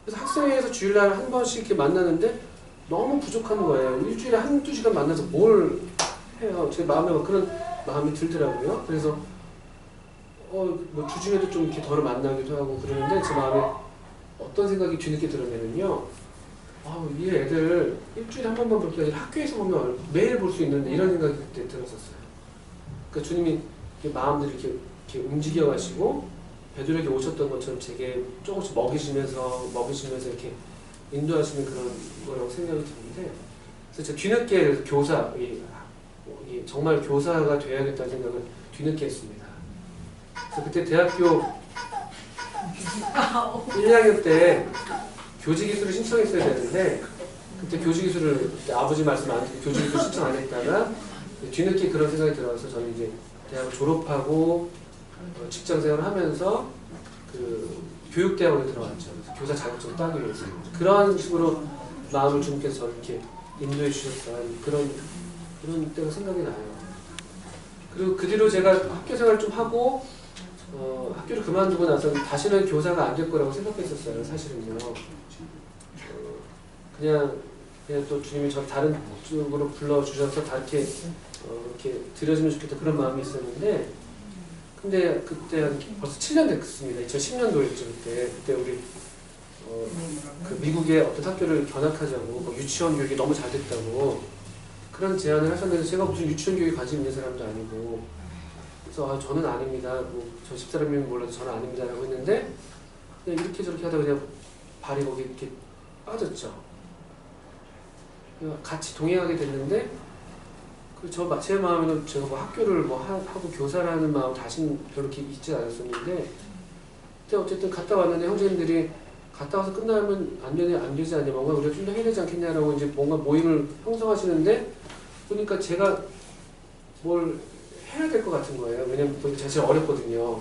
그래서 학생회에서 주일날 한 번씩 이렇게 만나는데 너무 부족한 거예요. 일주일에 한두 시간 만나서 뭘 해요. 제 마음에 그런 마음이 들더라고요. 그래서 뭐 주중에도 좀 이렇게 덜 만나기도 하고 그러는데 제 마음에 어떤 생각이 뒤늦게 들었냐면요. 이 애들 일주일에 한 번만 볼 게 아니라 학교에서 보면 매일 볼 수 있는데 이런 생각이 그때 들었었어요. 그러니까 주님이 마음들을 이렇게 움직여 가시고 베드로에게 오셨던 것처럼 제게 조금씩 먹이시면서 이렇게 인도하시는 그런 거라고 생각이 드는데 그래서 제가 뒤늦게 교사, 정말 교사가 돼야겠다는 생각을 뒤늦게 했습니다. 그래서 그때 대학교 1학년 때 교직이수를 신청했어야 되는데 그때 교직이수를 아버지 말씀 안 듣고 교직이수 신청 안 했다가 뒤늦게 그런 생각이 들어서 저는 이제 대학을 졸업하고 직장생활을 하면서 그 교육대학원에 들어갔죠. 교사 자격증 따기 위해서 그런 식으로 마음을 주님께서 저를 이렇게 인도해 주셨던 그런 때가 생각이 나요. 그리고 그 뒤로 제가 학교 생활을 좀 하고 학교를 그만두고 나서 다시는 교사가 안 될 거라고 생각했었어요. 사실은요. 그냥 또 주님이 저 다른 쪽으로 불러주셔서 다 이렇게 드려주면 좋겠다 그런 마음이 있었는데 근데 그때 벌써 7년 됐습니다. 2010년도였죠. 그때 우리 그 미국의 어떤 학교를 견학하자고 유치원 교육이 너무 잘 됐다고 그런 제안을 하셨는데 제가 무슨 유치원 교육에 관심 있는 사람도 아니고 그래서 저는 아닙니다. 저 집사람이 몰라도 저는 아닙니다 라고 했는데 그냥 이렇게 저렇게 하다가 그냥 발이 거기 이렇게 빠졌죠. 같이 동행하게 됐는데 제 마음에는 제가 학교를 하고 교사라는 마음 다시는 별로 이렇게 있지 않았었는데 그때 어쨌든 갔다 왔는데 형제님들이 갔다 와서 끝나면 안 되지 않냐 뭔가 우리가 좀 더 해야 되지 않겠냐라고 이제 뭔가 모임을 형성하시는데 보니까 제가 뭘 해야 될 것 같은 거예요. 왜냐면 제가 제일 어렸거든요.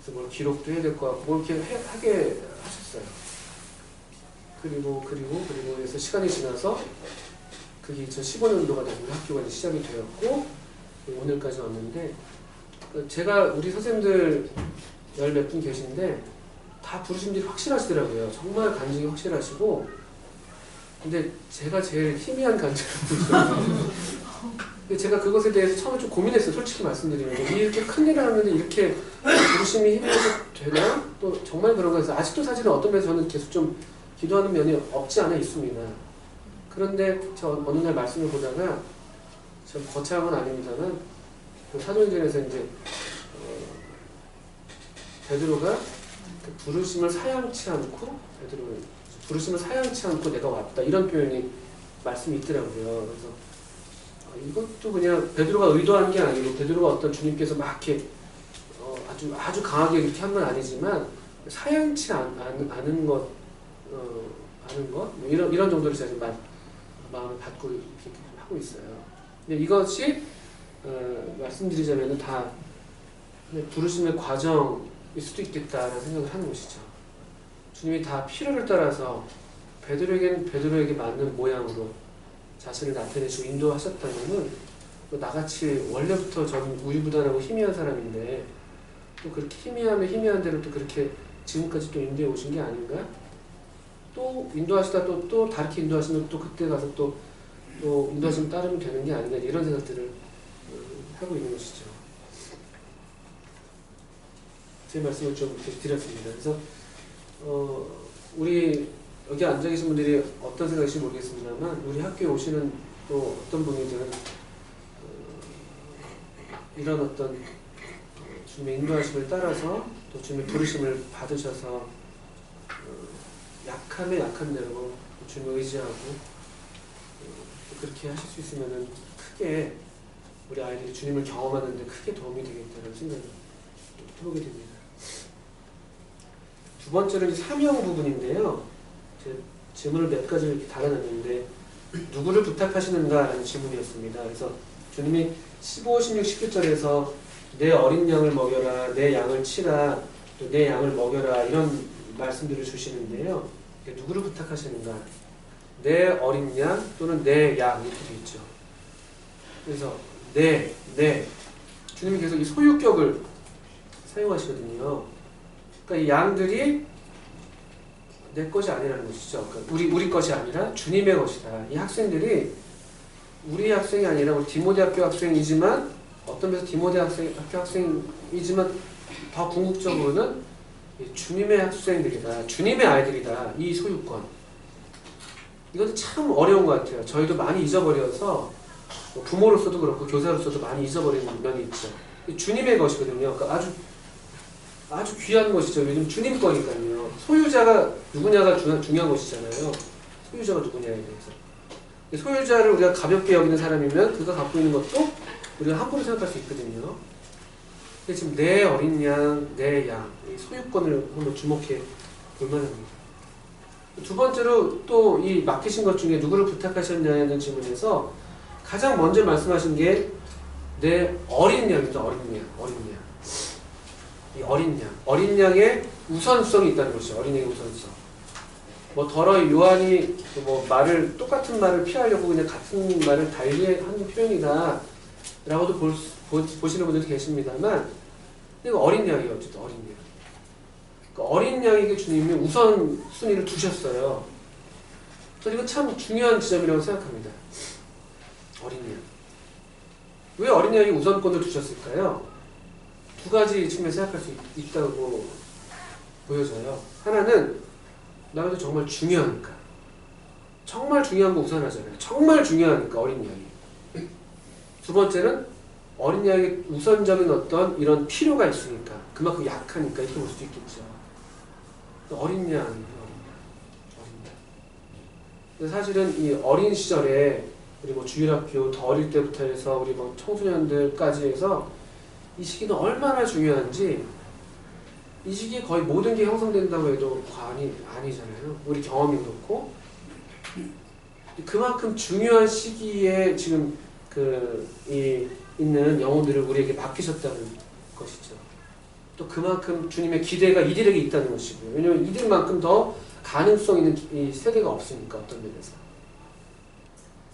그래서 뭘 기록도 해야 될 것 같고 뭘 이렇게 하게 하셨어요. 그리고 해서 시간이 지나서 그게 2015년도가 되면 학교가 이제 시작이 되었고 오늘까지 왔는데 제가 우리 선생님들 열 몇 분 계신데 다 부르심들이 확실하시더라고요. 정말 간증이 확실하시고 근데 제가 제일 희미한 간증을 보여요. 제가 그것에 대해서 처음에 좀 고민했어요. 솔직히 말씀드리면 이렇게 큰일을 하는데 이렇게 부르심이 희미해서 되나? 또 정말 그런가 해서 아직도 사실은 어떤 면에서 저는 계속 좀 기도하는 면이 없지 않아 있습니다. 그런데 저 어느 날 말씀을 보다가 좀 거창한 건 아닙니다만 그 사도행전에서 이제 베드로가 그 부르심을 사양치 않고 부르심을 사양치 않고 내가 왔다 이런 표현이 말씀이 있더라고요. 그래서 이것도 그냥 베드로가 의도한 게 아니고 베드로가 어떤 주님께서 막 이렇게 아주 강하게 이렇게 한 건 아니지만 사양치 않은 것 아는 것 뭐 이런 정도로 제가 지금 마음을 받고 이렇게 하고 있어요. 근데 이것이 말씀드리자면은 다 부르심의 과정일 수도 있겠다라는 생각을 하는 것이죠. 주님이 다 필요를 따라서 베드로에게 맞는 모양으로 자신을 나타내시고 인도하셨다면은 나같이 원래부터 저는 우유부단하고 희미한 사람인데 또 그렇게 희미하면 희미한 대로 또 그렇게 지금까지 또 인도해 오신 게 아닌가? 또 인도하시다 또 다르게 인도하시면 또 그때 가서 또 인도하시면 따르면 되는 게 아닌가 이런 생각들을 하고 있는 것이죠. 제 말씀을 좀 이렇게 드렸습니다. 그래서 우리 여기 앉아 계신 분들이 어떤 생각이신지 모르겠습니다만 우리 학교에 오시는 또 어떤 분이든 이런 어떤 주님의 인도하심을 따라서 또 주님의 부르심을 받으셔서 약하면 약한 대로 주님을 의지하고 그렇게 하실 수 있으면 크게 우리 아이들이 주님을 경험하는 데 크게 도움이 되겠다는 생각을 해보게 됩니다. 두 번째는 이제 사명 부분인데요. 제 질문을 몇 가지를 이렇게 달아놨는데 누구를 부탁하시는가? 라는 질문이었습니다. 그래서 주님이 15, 16, 17절에서 내 어린 양을 먹여라, 내 양을 치라, 또 내 양을 먹여라 이런 말씀들을 주시는데요. 누구를 부탁하시는가? 내 어린 양 또는 내 양 이렇게 되어 있죠. 그래서 내 주님이 계속 이 소유격을 사용하시거든요. 그러니까 이 양들이 내 것이 아니라는 것이죠. 그러니까 우리 것이 아니라 주님의 것이다. 이 학생들이 우리 학생이 아니라 우리 디모데 학교 학생이지만 어떤 면에서 디모데 학교 학생이지만 더 궁극적으로는 주님의 학생들이다. 주님의 아이들이다. 이 소유권. 이것도 참 어려운 것 같아요. 저희도 많이 잊어버려서 부모로서도 그렇고 교사로서도 많이 잊어버리는 면이 있죠. 주님의 것이거든요. 그러니까 아주 귀한 것이죠. 요즘 주님 거니까요. 소유자가 누구냐가 중요한 것이잖아요. 소유자가 누구냐에 대해서. 소유자를 우리가 가볍게 여기는 사람이면 그가 갖고 있는 것도 우리가 함부로 생각할 수 있거든요. 근데 지금 내 어린 양, 내 양, 이 소유권을 한번 주목해 볼 만합니다. 두 번째로 또 이 맡기신 것 중에 누구를 부탁하셨냐는 질문에서 가장 먼저 말씀하신 게 내 어린 양이죠. 어린 양. 이 어린 양의 우선성이 있다는 것이죠. 어린 양의 우선성. 뭐 더러 요한이 뭐 똑같은 말을 피하려고 그냥 같은 말을 달리하는 표현이다 라고도 보시는 분들도 계십니다만 이거 어린 양이에요. 어쨌든 어린 양. 그러니까 어린 양에게 주님이 우선순위를 두셨어요. 저는 이건 참 중요한 지점이라고 생각합니다. 어린 양. 왜 어린 양에게 우선권을 두셨을까요? 두 가지 측면에서 생각할 수 있다고 보여져요. 하나는 나도 정말 중요하니까. 정말 중요한 거 우선하잖아요. 정말 중요하니까 어린 양이. 두 번째는 어린 양에게 우선적인 어떤 이런 필요가 있으니까. 그만큼 약하니까 이렇게 볼 수도 있겠죠. 어린 양이에요. 사실은 이 어린 시절에 우리 뭐 주일학교 더 어릴 때부터 해서 우리 뭐 청소년들까지 해서 이 시기는 얼마나 중요한지 이 시기에 거의 모든 게 형성된다고 해도 과언이 아니잖아요. 우리 경험이 그렇고 그만큼 중요한 시기에 지금 있는 영혼들을 우리에게 맡기셨다는 것이죠. 또 그만큼 주님의 기대가 이들에게 있다는 것이고요. 왜냐하면 이들만큼 더 가능성 있는 이 세대가 없으니까 어떤 면에서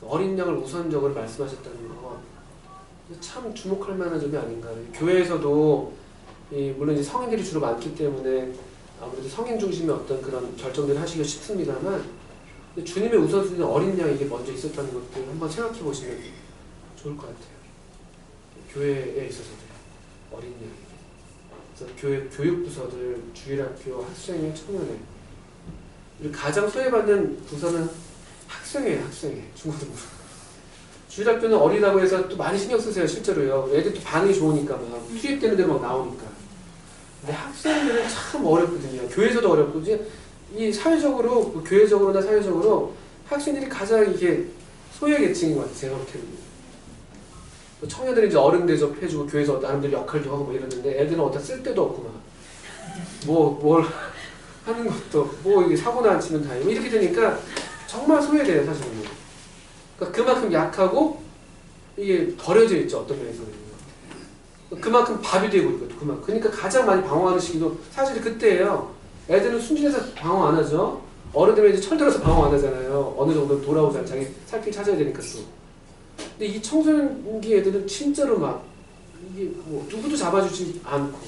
어린 양을 우선적으로 말씀하셨다는 거 참 주목할 만한 점이 아닌가. 교회에서도 물론 이제 성인들이 주로 많기 때문에 아무래도 성인 중심의 어떤 그런 결정들을 하시기가 쉽습니다만 주님의 우선순위는 어린 양에게 먼저 있었다는 것들 한번 생각해 보시면 좋을 것 같아요. 교회에 있어서도 어린 양에게. 그래서 교회 교육부서들, 주일학교, 학생회, 청년회. 그리고 가장 소외받는 부서는 학생회예요, 학생회. 중고등부. 주일학교는 어리다고 해서 또 많이 신경 쓰세요, 실제로요. 애들 또 반응이 좋으니까 막 투입되는 대로 막 나오니까. 근데 학생들은 참 어렵거든요. 교회에서도 어렵고, 이 사회적으로, 교회적으로나 사회적으로 학생들이 가장 이게 소외계층인 것 같아요, 제가 볼 때는. 청년들이 이제 어른 대접해주고 교회에서 나름대로 역할도 하고 뭐 이러는데 애들은 어디다 쓸 데도 없고 막 뭘 하는 것도 뭐 이게 사고나 안 치면 다행이고 이렇게 되니까 정말 소외돼요, 사실은. 그러니까 그만큼 약하고 이게 버려져 있죠, 어떤 면에서는. 그만큼 밥이 되고 있거든, 그만큼. 그러니까 가장 많이 방황하는 시기도 사실 그때예요. 애들은 순진해서 방황 안 하죠. 어른들은 이제 철들어서 방황 안 하잖아요. 어느 정도 돌아오자 자기 살 길 찾아야 되니까 또. 근데 이 청소년기 애들은 진짜로 막 이게 뭐 누구도 잡아주지 않고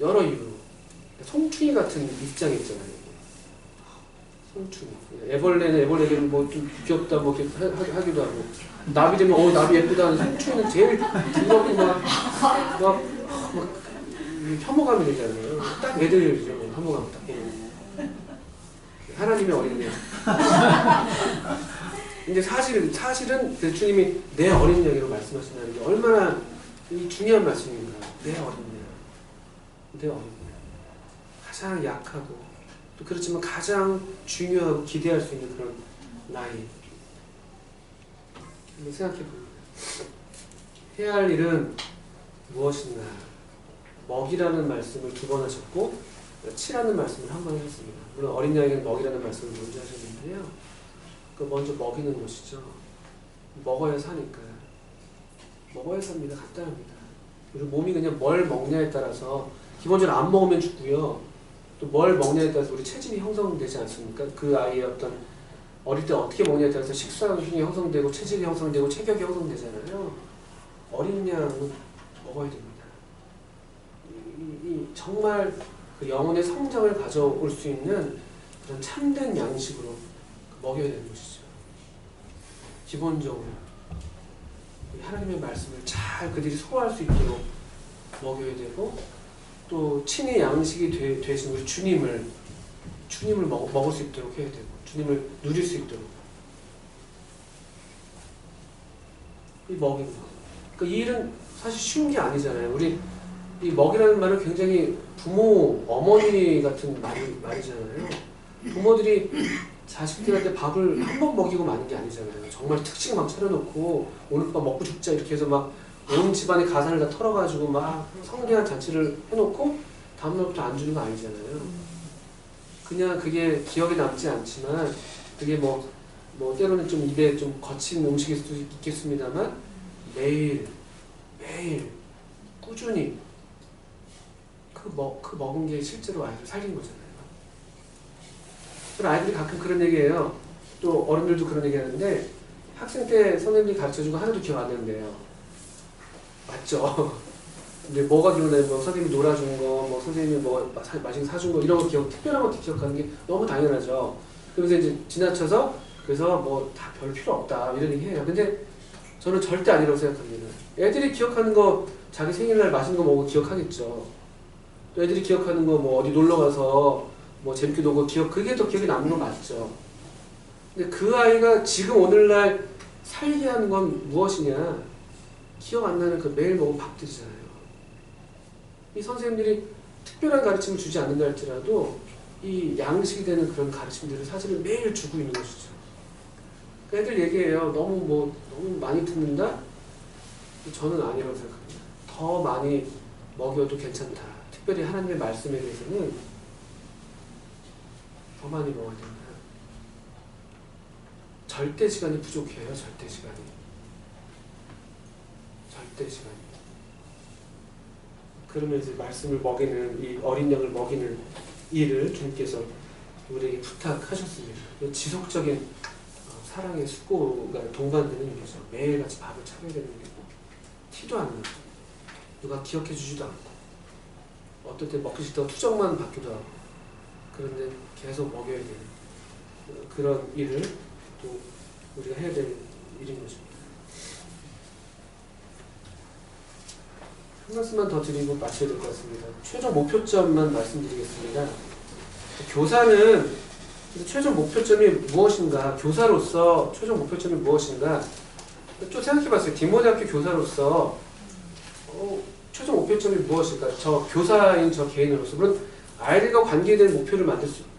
여러 이유로 송충이 같은 입장에 있잖아요. 송충이. 애벌레는 애벌레를 뭐 좀 귀엽다 뭐 이렇게 하기도 하고 나비 되면 나비 예쁘다 하는 송충이는 제일 두렵고 막 혐오감이 되잖아요. 딱 애들이죠. 혐오감 딱. 하나님의 어린애. 근데 사실은 그 주님이 내 어린 양이라고 말씀하신다는 게 얼마나 이 중요한 말씀인가. 내 어린 양. 내 어린 양. 가장 약하고 또 그렇지만 가장 중요하고 기대할 수 있는 그런 나이. 한번 생각해 봅니다. 해야 할 일은 무엇인가. 먹이라는 말씀을 2번 하셨고 치라는 말씀을 1번 하셨습니다. 물론 어린 양에게는 먹이라는 말씀을 먼저 하셨는데요. 먼저 먹이는 것이죠. 먹어야 사니까. 먹어야 삽니다. 간단합니다. 그리고 몸이 그냥 뭘 먹냐에 따라서 기본적으로 안 먹으면 죽고요. 또 뭘 먹냐에 따라서 우리 체질이 형성되지 않습니까? 그 아이의 어떤 어릴 때 어떻게 먹냐에 따라서 식사형이 형성되고 체질이 형성되고 체격이 형성되잖아요. 어린 양은 먹어야 됩니다. 정말 그 영혼의 성장을 가져올 수 있는 그런 참된 양식으로 먹여야 되는 것이죠. 기본적으로 하나님의 말씀을 잘 그들이 소화할 수 있도록 먹여야 되고 또 친히 양식이 되신 우리 주님을 먹을 수 있도록 해야 되고 주님을 누릴 수 있도록 이 먹이는 거. 그러니까 이 일은 사실 쉬운 게 아니잖아요. 우리 이 먹이라는 말은 굉장히 부모, 어머니 같은 말이잖아요. 부모들이 자식들한테 밥을 한 번 먹이고 마는 게 아니잖아요. 정말 특식 막 차려놓고 오늘 밤 먹고 죽자 이렇게 해서 막 온 집안의 가산을 다 털어가지고 막 성대한 잔치를 해놓고 다음날부터 안 주는 거 아니잖아요. 그냥 그게 기억에 남지 않지만 그게 뭐 때로는 좀 입에 좀 거친 음식일 수도 있겠습니다만 매일 꾸준히 그 먹은 게 실제로 아이를 살린 거잖아요. 아이들이 가끔 그런 얘기해요. 또 어른들도 그런 얘기 하는데 학생 때 선생님이 가르쳐주고 하나도 기억 안 나는데요. 맞죠? 근데 뭐가 기억나요? 뭐 선생님이 놀아준 거, 뭐 선생님이 뭐 맛있는 거 사준 거 이런 거 특별한 거 기억하는 게 너무 당연하죠. 그래서 이제 지나쳐서 그래서 뭐 다 별 필요 없다 이런 얘기 해요. 근데 저는 절대 아니라고 생각합니다. 애들이 기억하는 거 자기 생일날 맛있는 거 먹고 기억하겠죠. 또 애들이 기억하는 거 뭐 어디 놀러 가서 뭐 재밌게 놀고 그게 더 기억에 남는 건 맞죠. 근데 그 아이가 지금 오늘날 살게 하는 건 무엇이냐? 기억 안 나는 그 매일 먹은 밥들이잖아요. 이 선생님들이 특별한 가르침을 주지 않는다 할지라도 이 양식이 되는 그런 가르침들을 사실은 매일 주고 있는 것이죠. 그러니까 애들 얘기해요. 너무 많이 듣는다? 저는 아니라고 생각합니다. 더 많이 먹여도 괜찮다. 특별히 하나님의 말씀에 대해서는 더 많이 먹어야 된다. 절대 시간이 부족해요. 절대 시간이. 그러면서 말씀을 먹이는 이 어린 양을 먹이는 일을 주님께서 우리에게 부탁하셨습니다. 지속적인 사랑의 수고가 동반되는 일이죠. 매일같이 밥을 차려야 되는 일이고 티도 안 나고 누가 기억해 주지도 않고 어떨 때 먹기 싫다고 투정만 받기도 하고 그런데 계속 먹여야 되는 그런 일을 또 우리가 해야 될 일인 것입니다. 한 말씀만 더 드리고 마쳐야 될 것 같습니다. 최종 목표점만 말씀드리겠습니다. 교사는 최종 목표점이 무엇인가, 교사로서 최종 목표점이 무엇인가 좀 생각해봤어요. 디모데학교 교사로서 최종 목표점이 무엇일까? 저 교사인 저 개인으로서 물론 아이들과 관계된 목표를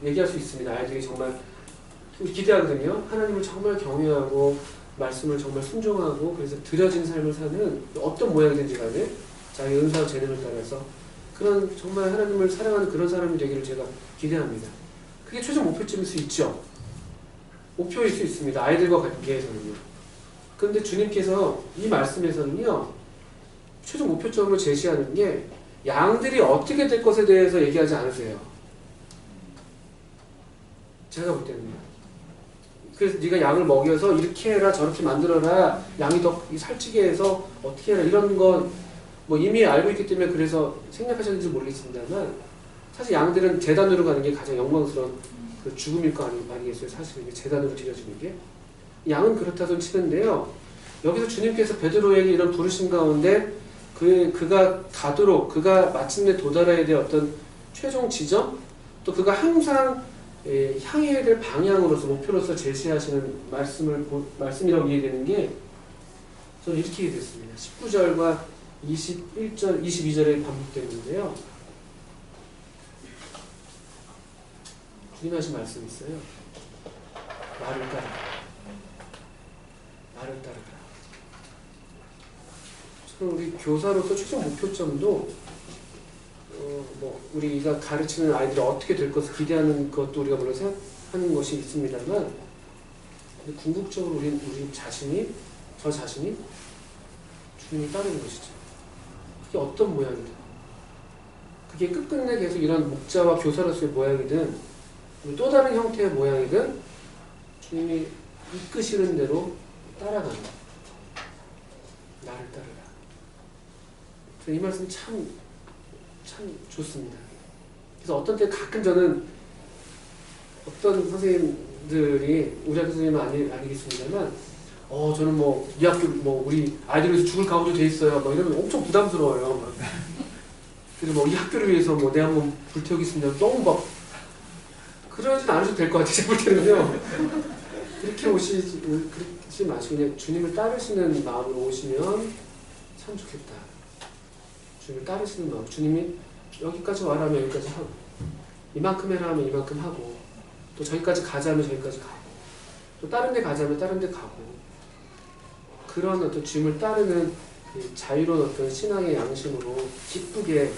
얘기할 수 있습니다. 아이들이 정말 기대하거든요. 하나님을 정말 경외하고 말씀을 정말 순종하고 그래서 드려진 삶을 사는 어떤 모양이든지 간에 자기 은사와 재능을 따라서 그런 정말 하나님을 사랑하는 그런 사람이 되기를 제가 기대합니다. 그게 최종 목표점일 수 있죠. 목표일 수 있습니다. 아이들과 관계에서는요. 그런데 주님께서 이 말씀에서는요. 최종 목표점을 제시하는 게 양들이 어떻게 될 것에 대해서 얘기하지 않으세요. 제가 볼 때는요. 그래서 네가 양을 먹여서 이렇게 해라 저렇게 만들어라 양이 더 살찌게 해서 어떻게 해라 이런 건 뭐 이미 알고 있기 때문에 그래서 생략하셨는지 모르겠습니다만 사실 양들은 제단으로 가는 게 가장 영광스러운 그 죽음일 거 아니겠어요. 사실은 제단으로 드려지는 게 양은 그렇다 손 치는데요. 여기서 주님께서 베드로에게 이런 부르심 가운데 그가 가도록 그가 마침내 도달해야 될 어떤 최종 지점 또 그가 항상 향해야 될 방향으로서 목표로서 제시하시는 말씀이라고 이해되는 게 저는 이렇게 이해됐습니다. 19절과 21절, 22절에 반복되는데요. 주님 하신 말씀이 있어요. 나를 따르라. 나를 따르라. 저는 우리 교사로서 최종 목표점도 우리가 가르치는 아이들이 어떻게 될 것을 기대하는 것도 우리가 물론 생각하는 것이 있습니다만 궁극적으로 우리 자신이 저 자신이 주님을 따르는 것이죠. 그게 어떤 모양이든 그게 끝끝내 계속 이런 목자와 교사로서의 모양이든 또 다른 형태의 모양이든 주님이 이끄시는 대로 따라가는 나를 따르라. 이 말씀 참 좋습니다. 그래서 어떤 때 가끔 저는 어떤 선생님들이 우리 학교 선생님은 아니겠습니다만 저는 뭐 이 학교 뭐 우리 아이들 위해서 죽을 각오도 돼 있어요. 뭐 이러면 엄청 부담스러워요. 그래서 뭐 이 학교를 위해서 뭐 내가 한번 불태우겠습니다. 너무 막 그러진 않으셔도 될 것 같아요. 제가 볼 때는요. 그렇게 그러지 마시고 그냥 주님을 따르시는 마음으로 오시면 참 좋겠다. 주님을 따르시는 마음. 주님이 여기까지 와라 하면 여기까지 하고 이만큼 해라 하면 이만큼 하고 또 저기까지 가자 하면 저기까지 가고 또 다른 데 가자 하면 다른 데 가고 그런 어떤 주님을 따르는 자유로운 어떤 신앙의 양심으로 기쁘게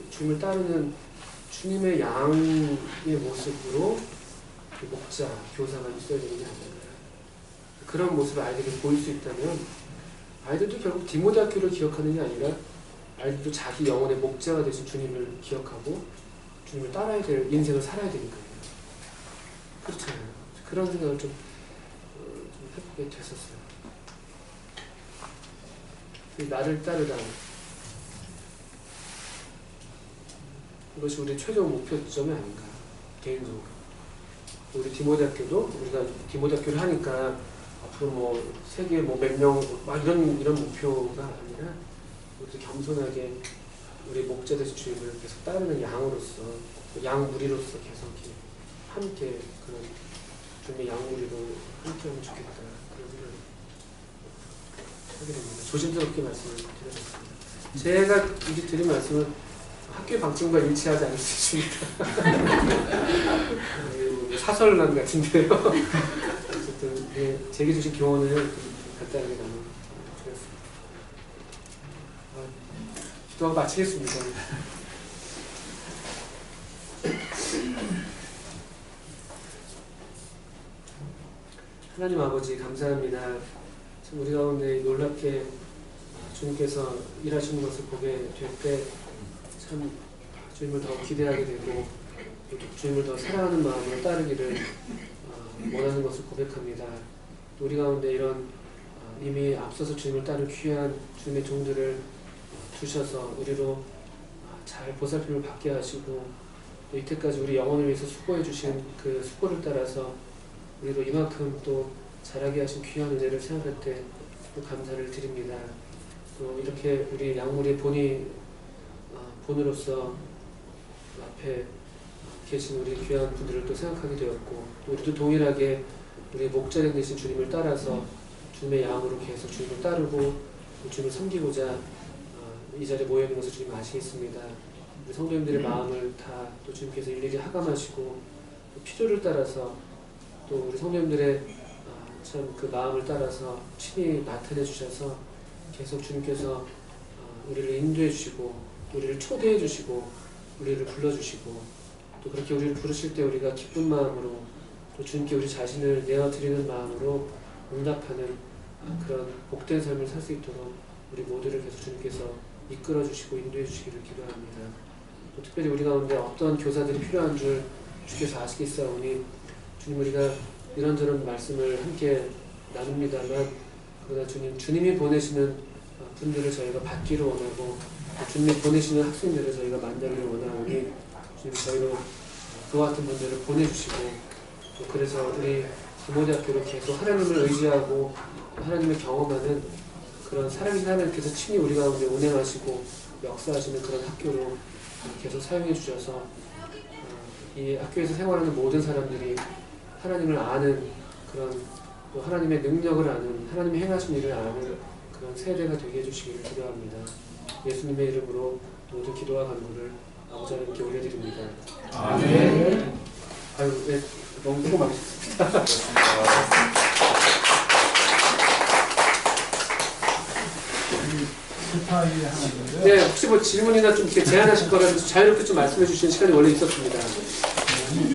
주님을 따르는 주님의 양의 모습으로 목자, 교사가 있어야 되는 게 아닌가. 그런 모습을 아이들에게 보일 수 있다면 아이들도 결국 디모데학교를 기억하는 게 아니라 아이들도 자기 영혼의 목자가 되신 주님을 기억하고 주님을 따라야 될 인생을 살아야 되니까요. 그렇잖아요. 그런 생각을 좀 해보게 됐었어요. 나를 따르라. 이것이 우리 최종 목표점이 아닌가. 개인적으로. 우리 디모데학교도 우리가 디모데학교를 하니까 앞으로 뭐 세계 뭐 몇 명 막 이런 목표가 아니라 우리도 겸손하게 우리 목자 되신 주님을 계속 따르는 양으로서 양 무리로서 계속 이렇게 함께 그런 주님의 양 무리로 함께하면 좋겠다 그런 생각을 하게 됩니다. 조심스럽게 말씀을 드려봤습니다. 제가 이제 드린 말씀은 학교의 방침과 일치하지 않을 수 있습니다. 사설난 같은데요. 어쨌든 제게 주신 교훈을 간단하게 나눠드렸습니다. 기도하고 마치겠습니다. 하나님 아버지 감사합니다. 참 우리 가운데 놀랍게 주님께서 일하시는 것을 보게 될 때 참 주님을 더 기대하게 되고 또 주님을 더 사랑하는 마음으로 따르기를 원하는 것을 고백합니다. 또 우리 가운데 이런 이미 앞서서 주님을 따른 귀한 주님의 종들을 두셔서 우리로 잘 보살핌을 받게 하시고 또 이때까지 우리 영혼을 위해서 수고해 주신 그 수고를 따라서 우리로 이만큼 또 자라게 하신 귀한 은혜를 생각할 때 또 감사를 드립니다. 또 이렇게 우리 양물의 본으로서 앞에 계신 우리 귀한 분들을 또 생각하게 되었고 또 우리도 동일하게 우리 목자님 되신 주님을 따라서 주님의 양으로 계속 주님을 따르고 주님을 섬기고자 이 자리에 모여있는 것을 주님 아시겠습니다. 우리 성도님들의 마음을 다 또 주님께서 일일이 하감하시고 또 필요를 따라서 또 우리 성도님들의 참 그 마음을 따라서 친히 나타내 주셔서 계속 주님께서 우리를 인도해 주시고 우리를 초대해 주시고 우리를 불러 주시고 또 그렇게 우리를 부르실 때 우리가 기쁜 마음으로 또 주님께 우리 자신을 내어드리는 마음으로 응답하는 그런 복된 삶을 살 수 있도록 우리 모두를 계속 주님께서 이끌어 주시고 인도해 주시기를 기도합니다. 또 특별히 우리 가운데 어떤 교사들이 필요한 줄 주께서 아시겠사오니 주님 우리가 이런저런 말씀을 함께 나눕니다만 그러나 주님이 보내시는 분들을 저희가 받기를 원하고 주님이 보내시는 학생들을 저희가 만나기를 원하오니 주님 저희로 그와 같은 분들을 보내주시고 또 그래서 우리 부모대학교를 계속 하나님을 의지하고 하나님을 경험하는 그런 살아계신 하나님께서 친히 우리 가운데 운행하시고 역사하시는 그런 학교로 계속 사용해 주셔서 이 학교에서 생활하는 모든 사람들이 하나님을 아는 그런 또 하나님의 능력을 아는 하나님의 행하신 일을 아는 그런 세대가 되게 해주시기를 기도합니다. 예수님의 이름으로 모든 기도와 간구를 아버지 하나님께 올려드립니다. 아멘. 아유, 네, 너무 수고 많으셨습니다. 스타일이 하나 있는데. 네, 혹시 뭐 질문이나 좀 이렇게 제안하실 거라도 자유롭게 좀 말씀해 주시는 시간이 원래 있었습니다.